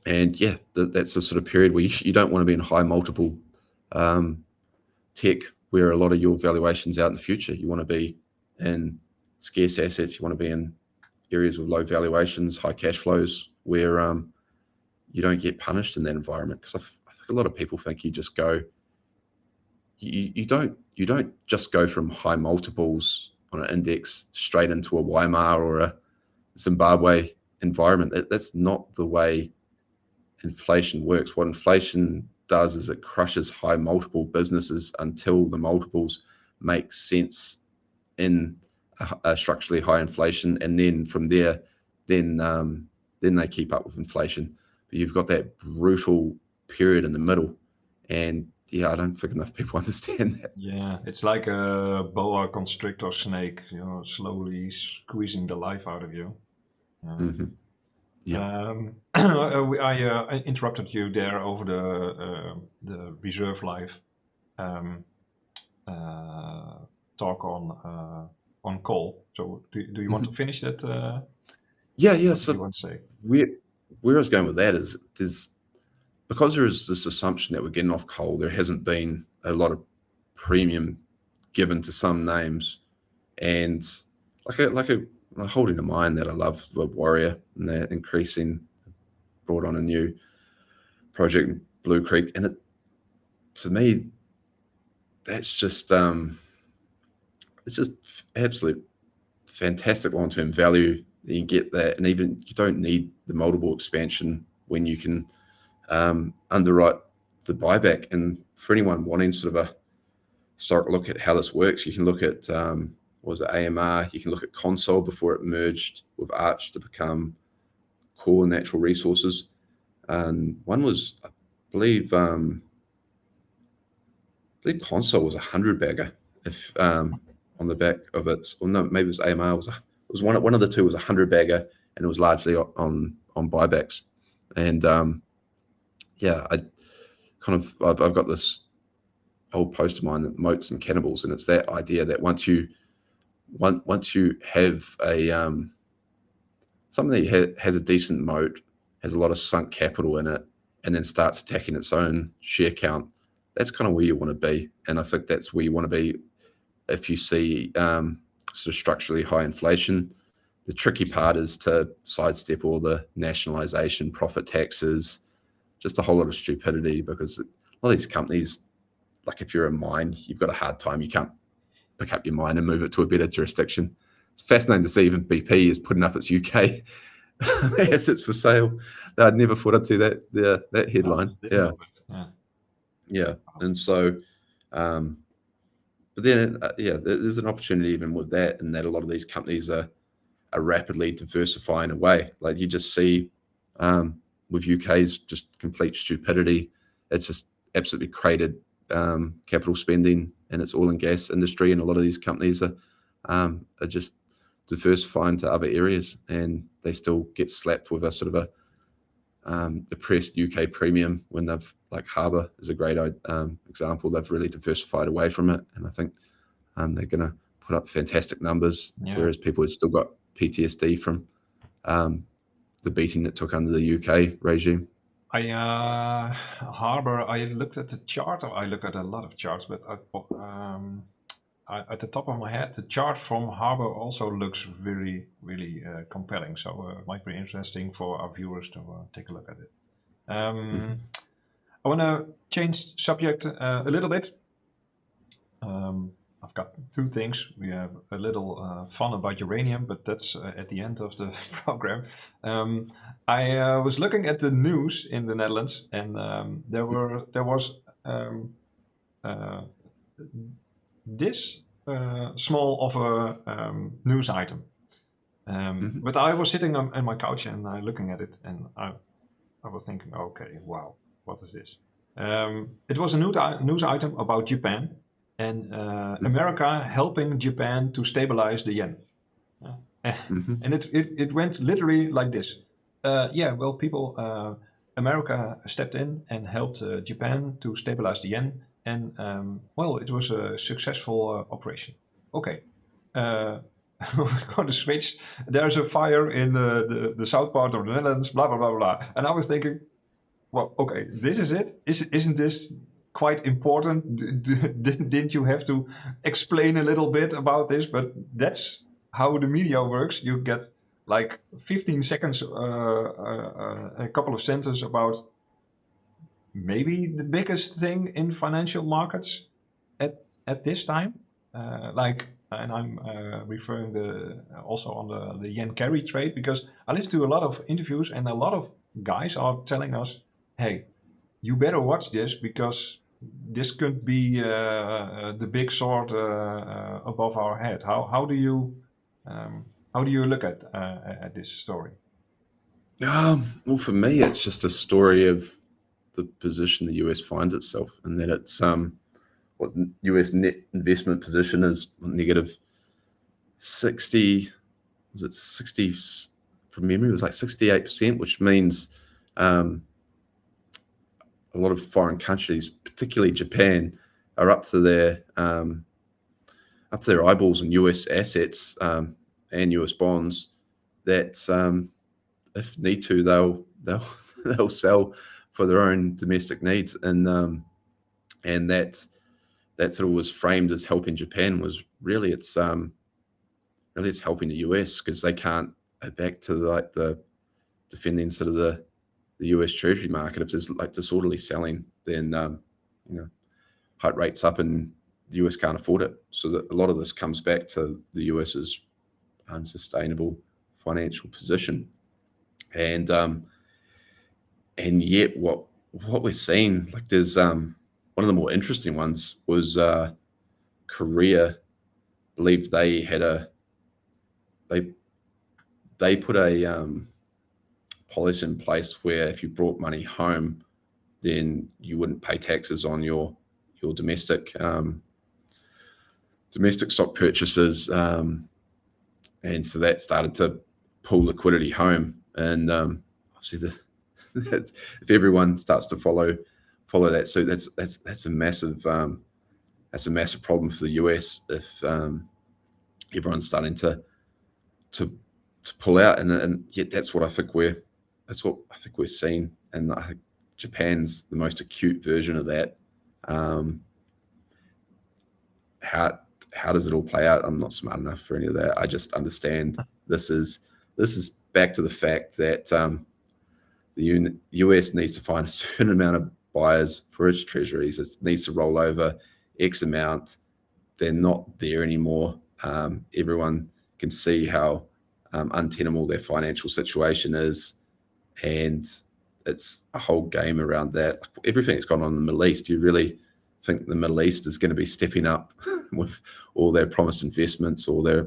And yeah, that's the sort of period where you don't want to be in high multiple tech, where a lot of your valuations out in the future. You want to be in scarce assets. You want to be in areas with low valuations, high cash flows, where you don't get punished in that environment. Because I think a lot of people think you just go. You don't just go from high multiples on an index straight into a Weimar or a Zimbabwe environment. That's not the way inflation works. What inflation does is it crushes high multiple businesses until the multiples make sense in a structurally high inflation, and then from there then they keep up with inflation. But you've got that brutal period in the middle, and yeah, I don't think enough people understand that. Yeah, it's like a boa constrictor snake, slowly squeezing the life out of you. Mm-hmm. Yeah. I interrupted you there over the reserve life talk on coal. So do you want to finish that? Yeah. What did you So want to say? where I was going with that is because there is this assumption that we're getting off coal, there hasn't been a lot of premium given to some names, and holding in mind that I love the Warrior and they're brought on a new project in Blue Creek, and to me that's just it's just absolute fantastic long-term value. You can get that, and even you don't need the multiple expansion when you can underwrite the buyback. And for anyone wanting sort of a start look at how this works, you can look at what was it, AMR. You can look at Console before it merged with Arch to become Core Natural Resources. And one was, I believe Console was 100 bagger. If on the back of it, or no, maybe it was AMR. It was one of the two was 100 bagger, and it was largely on buybacks. And yeah, I've got this old post of mine, that Moats and Cannibals, and it's that idea that once you have a something that has a decent moat, has a lot of sunk capital in it, and then starts attacking its own share count, that's kind of where you want to be. And I think that's where you want to be if you see sort of structurally high inflation. The tricky part is to sidestep all the nationalization, profit taxes, just a whole lot of stupidity, because a lot of these companies, like if you're a mine, you've got a hard time. You can't pick up your mine and move it to a better jurisdiction. It's fascinating to see even BP is putting up its UK assets for sale. I'd never thought I'd see that headline. Yeah. And so, but then, there's an opportunity even with that, and that a lot of these companies are rapidly diversifying away. Like you just see with UK's just complete stupidity, it's just absolutely created capital spending in its oil and gas industry, and a lot of these companies are just diversifying to other areas, and they still get slapped with a sort of a depressed UK premium when they've, like Harbour is a great example. They've really diversified away from it, and I think they're going to put up fantastic numbers, whereas people have still got PTSD from the beating it took under the UK regime. Harbour, I looked at the chart. I look at a lot of charts, but at the top of my head, the chart from Harbour also looks really, really compelling. So it might be interesting for our viewers to take a look at it. I want to change subject a little bit. I've got two things. We have a little fun about uranium, but that's at the end of the program. I was looking at the news in the Netherlands, and there was this small of a news item. But I was sitting on my couch and looking at it, and I was thinking, okay, wow, what is this? It was a news item about Japan. And America helping Japan to stabilize the yen. And it went literally like this. America stepped in and helped Japan to stabilize the yen. And, it was a successful operation. Okay. We're going to switch. There's a fire in the south part of the Netherlands, blah, blah, blah, blah. And I was thinking, well, okay, this is it. Isn't this quite important? Didn't you have to explain a little bit about this? But that's how the media works. You get like 15 seconds, a couple of sentences about maybe the biggest thing in financial markets at this time. And I'm referring also on the yen carry trade, because I listened to a lot of interviews, and a lot of guys are telling us, hey, you better watch this, because this could be the big sword above our head. How do you How do you look at this story? Well, for me, it's just a story of the position the US finds itself, and that it's what US net investment position is negative 60. Was it 60 from memory? It was like 68%, which means a lot of foreign countries, particularly Japan, are up to their eyeballs in US assets and US bonds. That if need to, they'll sell for their own domestic needs, and that sort of was framed as helping Japan. Was really it's helping the US, because they can't back to like the defending sort of the US Treasury market. If there's like disorderly selling, then hike rates up and the US can't afford it. So that a lot of this comes back to the US's unsustainable financial position. And yet what we're seeing, like there's one of the more interesting ones was Korea believed they had they put a policy in place where if you brought money home, then you wouldn't pay taxes on your domestic stock purchases, and so that started to pull liquidity home. And obviously, if everyone starts to follow that suit, that's a massive problem for the US. If everyone's starting to pull out, and yet that's what I think we're seeing, and I think Japan's the most acute version of that. How does it all play out? I'm not smart enough for any of that. I just understand this is back to the fact that the US needs to find a certain amount of buyers for its treasuries. It needs to roll over X amount. They're not there anymore. Everyone can see how untenable their financial situation is, and it's a whole game around that. Like everything that's gone on in the Middle East, do you really think the Middle East is going to be stepping up with all their promised investments, or their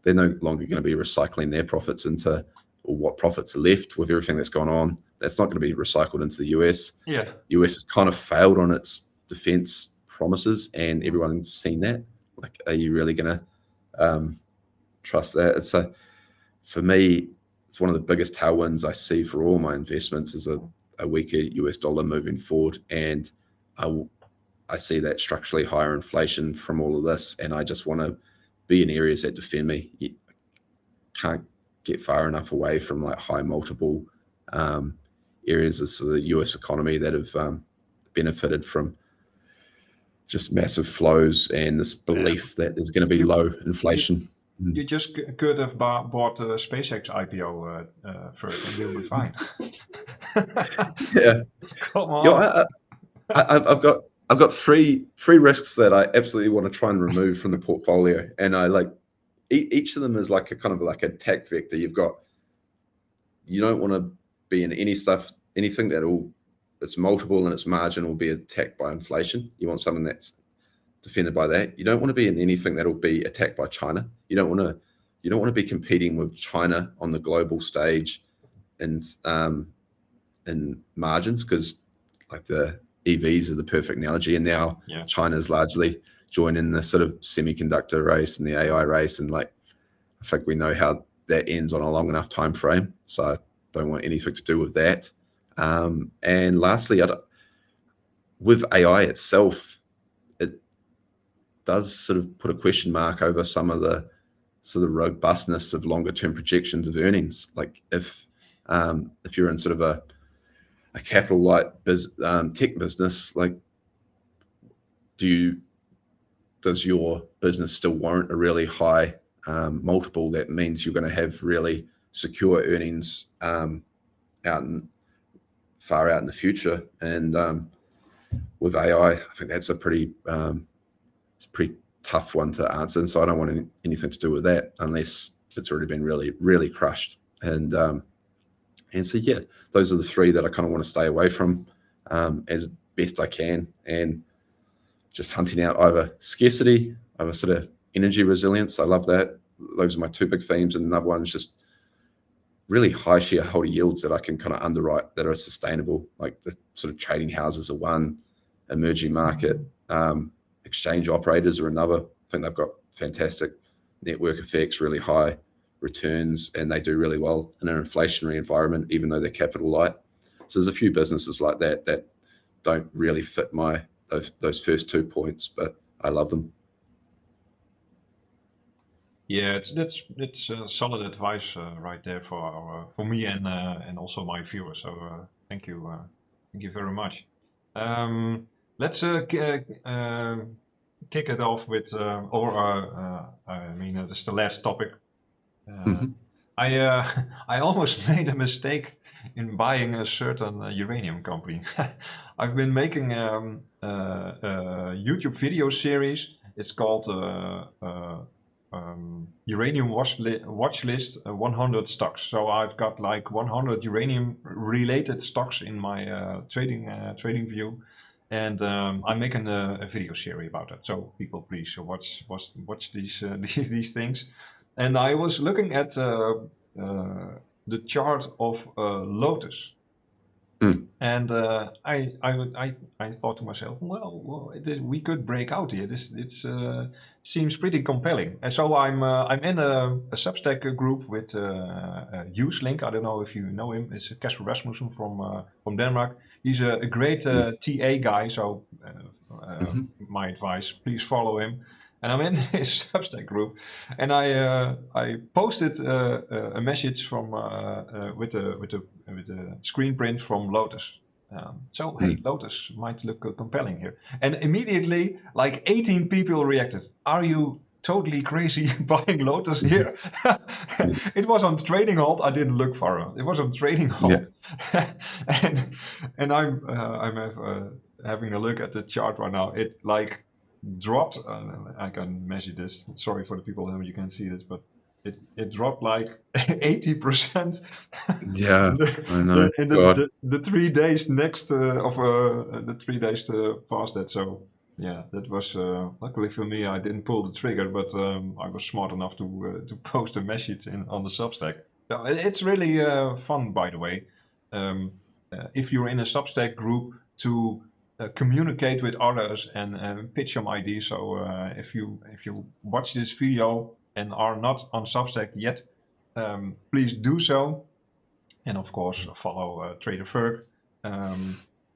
they're no longer going to be recycling their profits into, or what profits are left with everything that's gone on? That's not going to be recycled into the US. Yeah. US has kind of failed on its defense promises, and everyone's seen that. Like, are you really going to trust that? It's for me, it's one of the biggest tailwinds I see for all my investments is a weaker US dollar moving forward, and I see that structurally higher inflation from all of this, and I just want to be in areas that defend me. You can't get far enough away from like high multiple areas of the US economy that have benefited from just massive flows and this belief that there's going to be low inflation. You just could have bought a SpaceX IPO first, and you'll be fine. Yeah, come on. I've got three risks that I absolutely want to try and remove from the portfolio, and I like each of them is like a kind of like a attack vector. You don't want to be in anything that's multiple and its margin will be attacked by inflation. You want something that's defended by that. You don't want to be in anything that'll be attacked by China. You don't want to be competing with China on the global stage and margins, because like the EVs are the perfect analogy, and now China's largely joining the sort of semiconductor race and the AI race, and like I think we know how that ends on a long enough time frame. So I don't want anything to do with that. And lastly, with AI itself, it does sort of put a question mark over some of the sort of robustness of longer term projections of earnings. Like if you're in sort of a capital light tech business, like does your business still warrant a really high multiple that means you're going to have really secure earnings far out in the future? And with AI, I think that's it's a pretty tough one to answer, and so I don't want anything to do with that unless it's already been really, really crushed. And so yeah, those are the three that I kind of want to stay away from as best I can, and just hunting out either scarcity, either sort of energy resilience. I love that. those are my two big themes. And another one is just really high shareholder yields that I can kind of underwrite that are sustainable. Like the sort of trading houses are one, emerging market exchange operators are another. I think they've got fantastic network effects, really high returns, and they do really well in an inflationary environment, even though they're capital light. So there's a few businesses like that that don't really fit those first 2 points, but I love them. Yeah, it's solid advice right there for me and also my viewers. So thank you very much. Let's kick it off with this is the last topic. I almost made a mistake in buying a certain uranium company. I've been making a YouTube video series. It's called Uranium watch list 100 stocks. So I've got like 100 uranium related stocks in my trading view, and I'm making a video series about that. So people, please watch these these things. And I was looking at the chart of Lotus. And I thought to myself, well, we could break out here. This seems pretty compelling. And so I'm in a Substack group with Uselink. I don't know if you know him. It's Casper Rasmussen from Denmark. He's a great TA guy. So my advice, please follow him. And I'm in his Substack group, and I posted a message from with a screen print from Lotus. So hey, Lotus might look compelling here. And immediately, like 18 people reacted. Are you totally crazy buying Lotus here? It was on trading halt. I didn't look far. It was on trading halt, and I'm having a look at the chart right now. It like dropped. I can measure this. Sorry for the people who you can see this, but it dropped like 80%. Yeah, I know. In the 3 days next of the 3 days past that. So yeah, that was luckily for me. I didn't pull the trigger, but I was smart enough to post a message on the Substack. It's really fun, by the way. If you're in a Substack group to communicate with others and pitch some ideas. So if you watch this video and are not on Substack yet, please do so. And of course, follow Trader Ferg.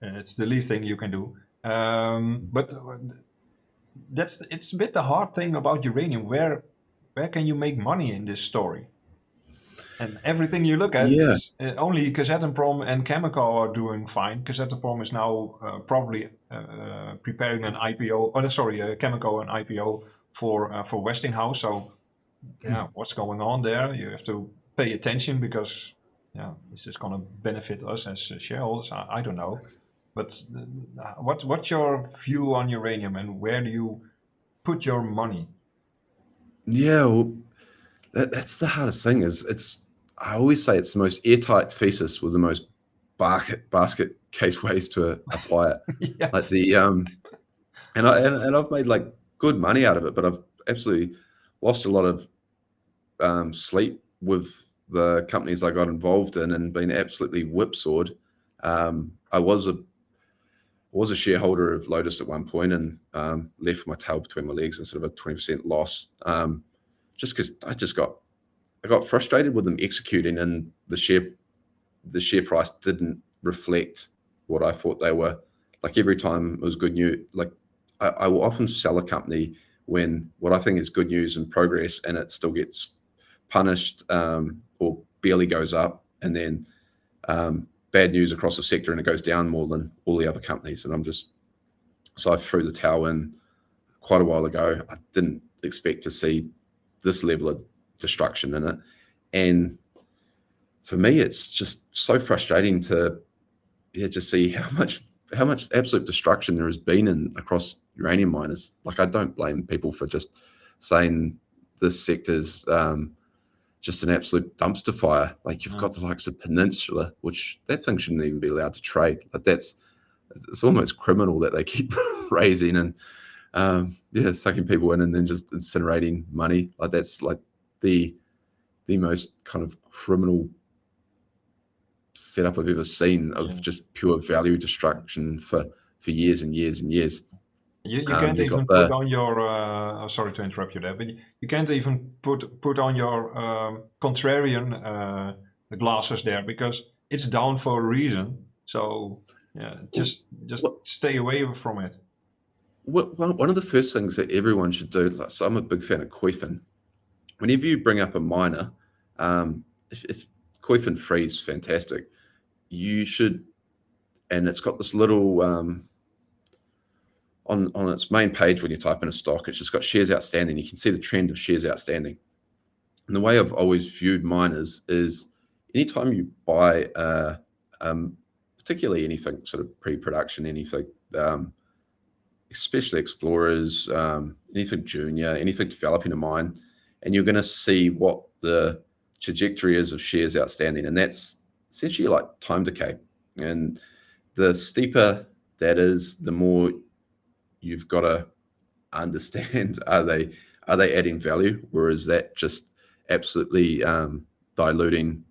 It's the least thing you can do. But it's a bit the hard thing about uranium. Where can you make money in this story? And everything you look at, is, only Kazatomprom and Chemical are doing fine. Kazatomprom is now probably preparing an IPO. Chemical an IPO for Westinghouse. So, yeah, what's going on there? You have to pay attention because, this is going to benefit us as shareholders. I don't know, but what's your view on uranium and where do you put your money? Yeah, well, that's the hardest thing. I always say it's the most airtight thesis with the most basket case ways to apply it. Like and I've made like good money out of it, but I've absolutely lost a lot of sleep with the companies I got involved in and been absolutely whipsawed. I was a shareholder of Lotus at one point and left with my tail between my legs and sort of a 20% loss, just because I got frustrated with them executing, and the share price didn't reflect what I thought they were. Like every time it was good news, like I will often sell a company when what I think is good news and progress, and it still gets punished or barely goes up, and then bad news across the sector and it goes down more than all the other companies. And so I threw the towel in quite a while ago. I didn't expect to see this level of destruction in it. And for me, it's just so frustrating to just see how much absolute destruction there has been across uranium miners. Like, I don't blame people for just saying this sector's just an absolute dumpster fire. Like, you've got the likes of Peninsula, which that thing shouldn't even be allowed to trade. Like, it's almost criminal that they keep raising and sucking people in and then just incinerating money. Like, that's like the most kind of criminal setup I've ever seen of just pure value destruction for years and years and years. You can't You got even put on your sorry to interrupt you there, but you can't even put on your contrarian glasses there, because it's down for a reason. So yeah, just stay away from it. One of the first things that everyone should do, like, so I'm a big fan of Koifin. Whenever you bring up a miner, if Koifin free is fantastic, you should, and it's got this little on its main page when you type in a stock, it's just got shares outstanding. You can see the trend of shares outstanding. And the way I've always viewed miners is anytime you buy, particularly anything sort of pre-production, anything, especially explorers, anything junior, anything developing a mine, and you're going to see what the trajectory is of shares outstanding. And that's essentially like time decay. And the steeper that is, the more you've got to understand, are they adding value, or is that just absolutely diluting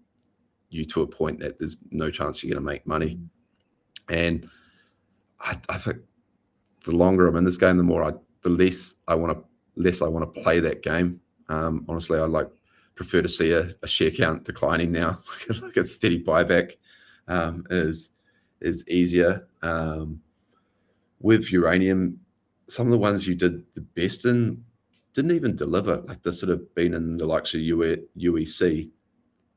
you to a point that there's no chance you're going to make money? And I think the longer I'm in this game, the less I want to play that game. Honestly, I prefer to see a share count declining now. Like a steady buyback is easier. With uranium, some of the ones you did the best in didn't even deliver. Like this sort of been in the likes of UEC.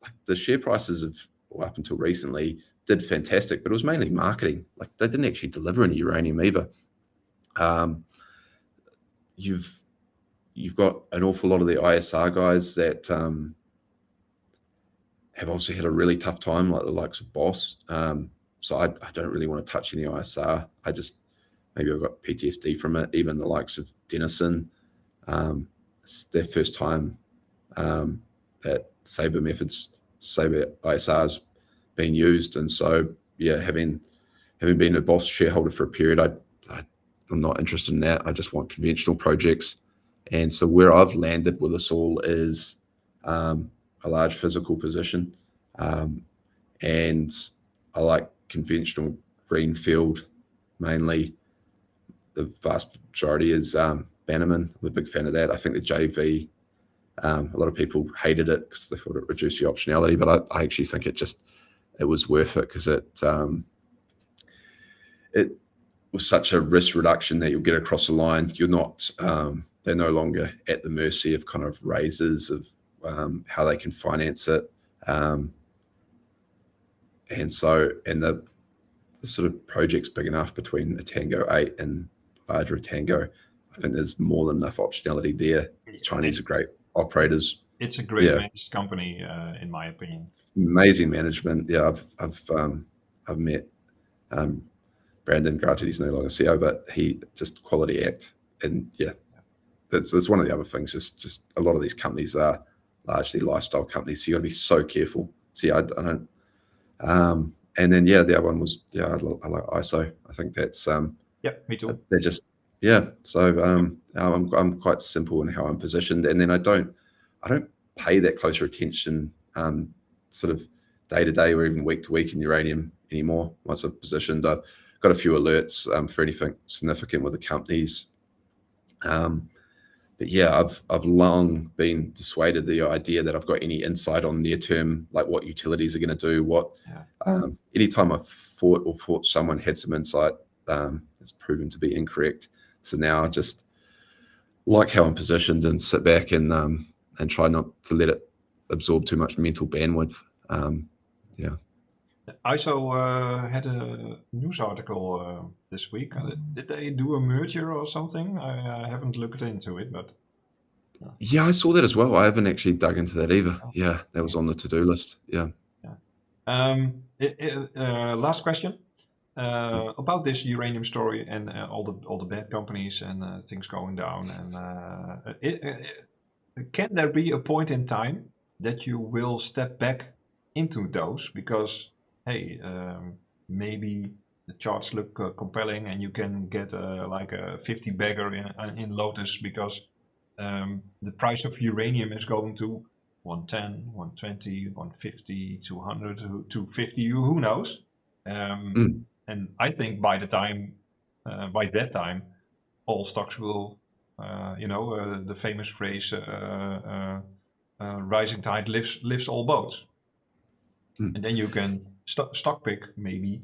Like the share prices of, well, up until recently, did fantastic, but it was mainly marketing. Like they didn't actually deliver any uranium either. You've got an awful lot of the ISR guys that have also had a really tough time, like the likes of Boss. So I don't really want to touch any ISR. Maybe I've got PTSD from it. Even the likes of Denison, it's their first time that Sabre ISR's been used. And so, yeah, having been a Boss shareholder for a period, I'm not interested in that. I just want conventional projects. And so where I've landed with this all is a large physical position. And I like conventional greenfield mainly. The vast majority is Bannerman. I'm a big fan of that. I think the JV, a lot of people hated it because they thought it reduced the optionality, but I actually think it was worth it, because it was such a risk reduction that you'll get across the line. You're not, they're no longer at the mercy of kind of raises of how they can finance it. And the sort of project's big enough between a Tango 8 and larger Tango. I think there's more than enough optionality there. The Chinese are great operators. It's a great managed company, in my opinion. Amazing management. Yeah, I've met Brandon. Granted, he's no longer CEO, but he just quality act. And yeah, that's one of the other things. Just a lot of these companies are largely lifestyle companies, so you got to be so careful. So yeah, I don't. And then the other one was I like ISO. I think that's me too. They're just So I'm quite simple in how I'm positioned, and then I don't pay that closer attention sort of day to day or even week to week in uranium anymore. Once I've positioned, I've got a few alerts for anything significant with the companies. But yeah, I've long been dissuaded the idea that I've got any insight on near term, like what utilities are going to do. Anytime I've thought someone had some insight, it's proven to be incorrect. So now I just like how I'm positioned and sit back and try not to let it absorb too much mental bandwidth. ISO had a news article this week. Did they do a merger or something? I haven't looked into it, but yeah, I saw that as well. I haven't actually dug into that either. Yeah, that was on the to-do list. Yeah. Last question about this uranium story and all the bad companies and things going down. And can there be a point in time that you will step back into those because, hey, maybe the charts look compelling and you can get like a 50 bagger in Lotus because the price of uranium is going to 110, 120, 150, 200, 250, who knows? And I think by that time, all stocks will, the famous phrase, rising tide lifts all boats. And then you can stock pick, maybe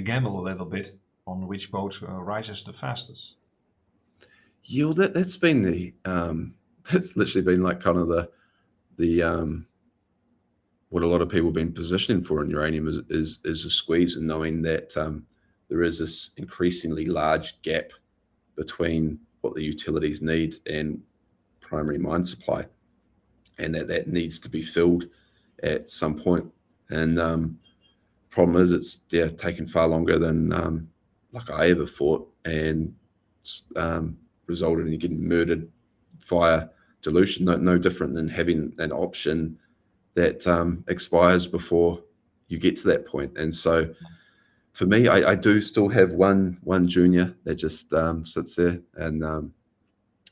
gamble a little bit on which boat rises the fastest. Yeah, that's been that's literally been like kind of the what a lot of people have been positioning for in uranium is a squeeze, and knowing that there is this increasingly large gap between what the utilities need and primary mine supply, and that needs to be filled at some point. And problem is, it's taken far longer than like I ever thought, and resulted in you getting murdered via dilution. No different than having an option that expires before you get to that point. And so for me, I do still have one junior that just sits there, and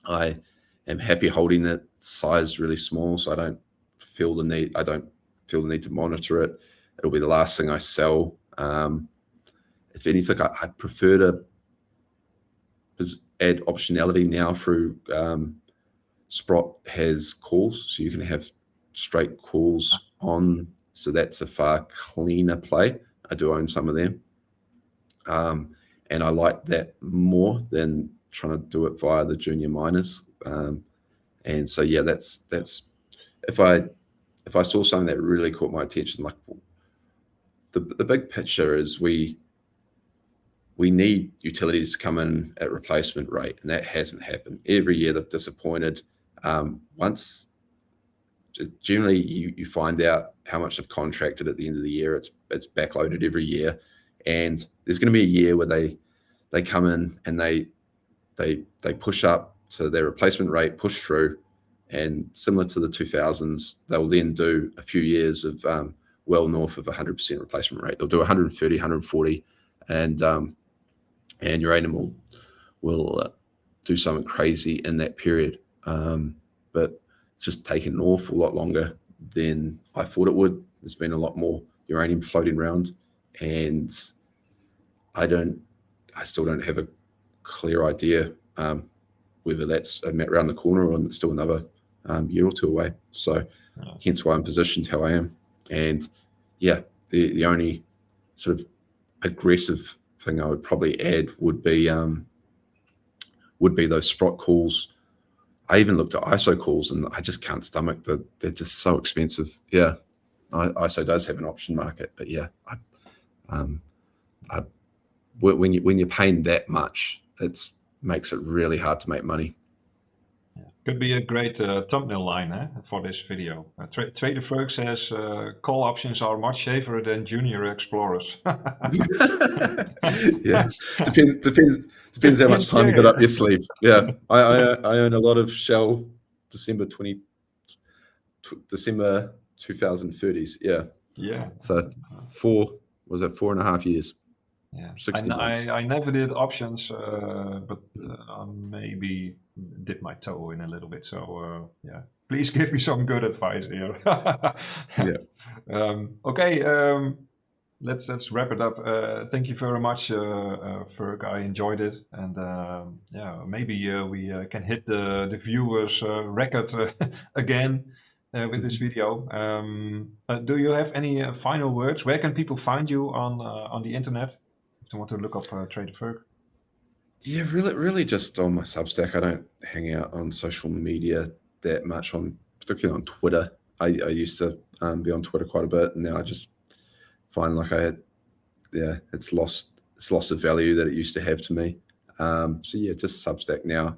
I am happy holding that size really small, so I don't feel the need to monitor it. It'll be the last thing I sell. If anything, I prefer to add optionality now through Sprott has calls, so you can have straight calls on. So that's a far cleaner play. I do own some of them, and I like that more than trying to do it via the junior miners. And so yeah, that's if I saw something that really caught my attention, like the big picture is we need utilities to come in at replacement rate, and that hasn't happened. Every year they've disappointed. Once generally you find out how much they've contracted at the end of the year, it's backloaded every year, and there's going to be a year where they come in and they push up to their replacement rate, push through, and similar to the 2000s, they'll then do a few years of well north of 100% replacement rate. They'll do 130, 140, and uranium will do something crazy in that period. But it's just taken an awful lot longer than I thought it would. There's been a lot more uranium floating around, and I still don't have a clear idea whether that's around the corner or still another year or two away. So hence why I'm positioned how I am. And yeah, the only sort of aggressive thing I would probably add would be those Sprott calls. I even looked at ISO calls, and I just can't stomach they're just so expensive. Yeah, ISO does have an option market, but yeah, when you're paying that much, it makes it really hard to make money. Could be a great thumbnail line for this video. Trader Ferg says call options are much safer than junior explorers. Yeah, depends how much time you got up your sleeve. Yeah, I own a lot of Shell December 2030s. Yeah. So 4.5 years. Yeah, I never did options, but maybe dip my toe in a little bit. So yeah, please give me some good advice here. Yeah. Okay. Let's wrap it up. Thank you very much, Ferg. I enjoyed it, and yeah, maybe we can hit the viewers record again with this video. Do you have any final words? Where can people find you on the internet? If you want to look up Trader Ferg. Yeah, really just on my Substack. I don't hang out on social media that much, particularly on Twitter. I used to be on Twitter quite a bit, and now I just find like it's lost the value that it used to have to me. So yeah, just Substack now.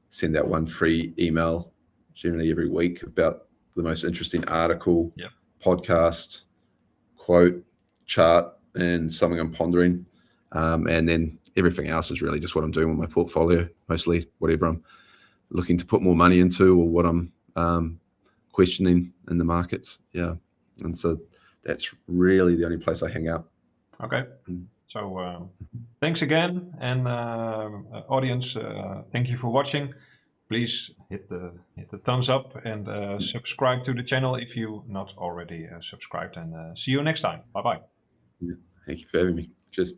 Send out one free email generally every week about the most interesting article, podcast, quote, chart, and something I'm pondering. And then everything else is really just what I'm doing with my portfolio, mostly whatever I'm looking to put more money into or what I'm questioning in the markets. Yeah. And so that's really the only place I hang out. Okay. So thanks again, and audience, thank you for watching. Please hit the thumbs up and subscribe to the channel if you not already subscribed. And see you next time. Bye bye. Yeah. Thank you for having me. Cheers.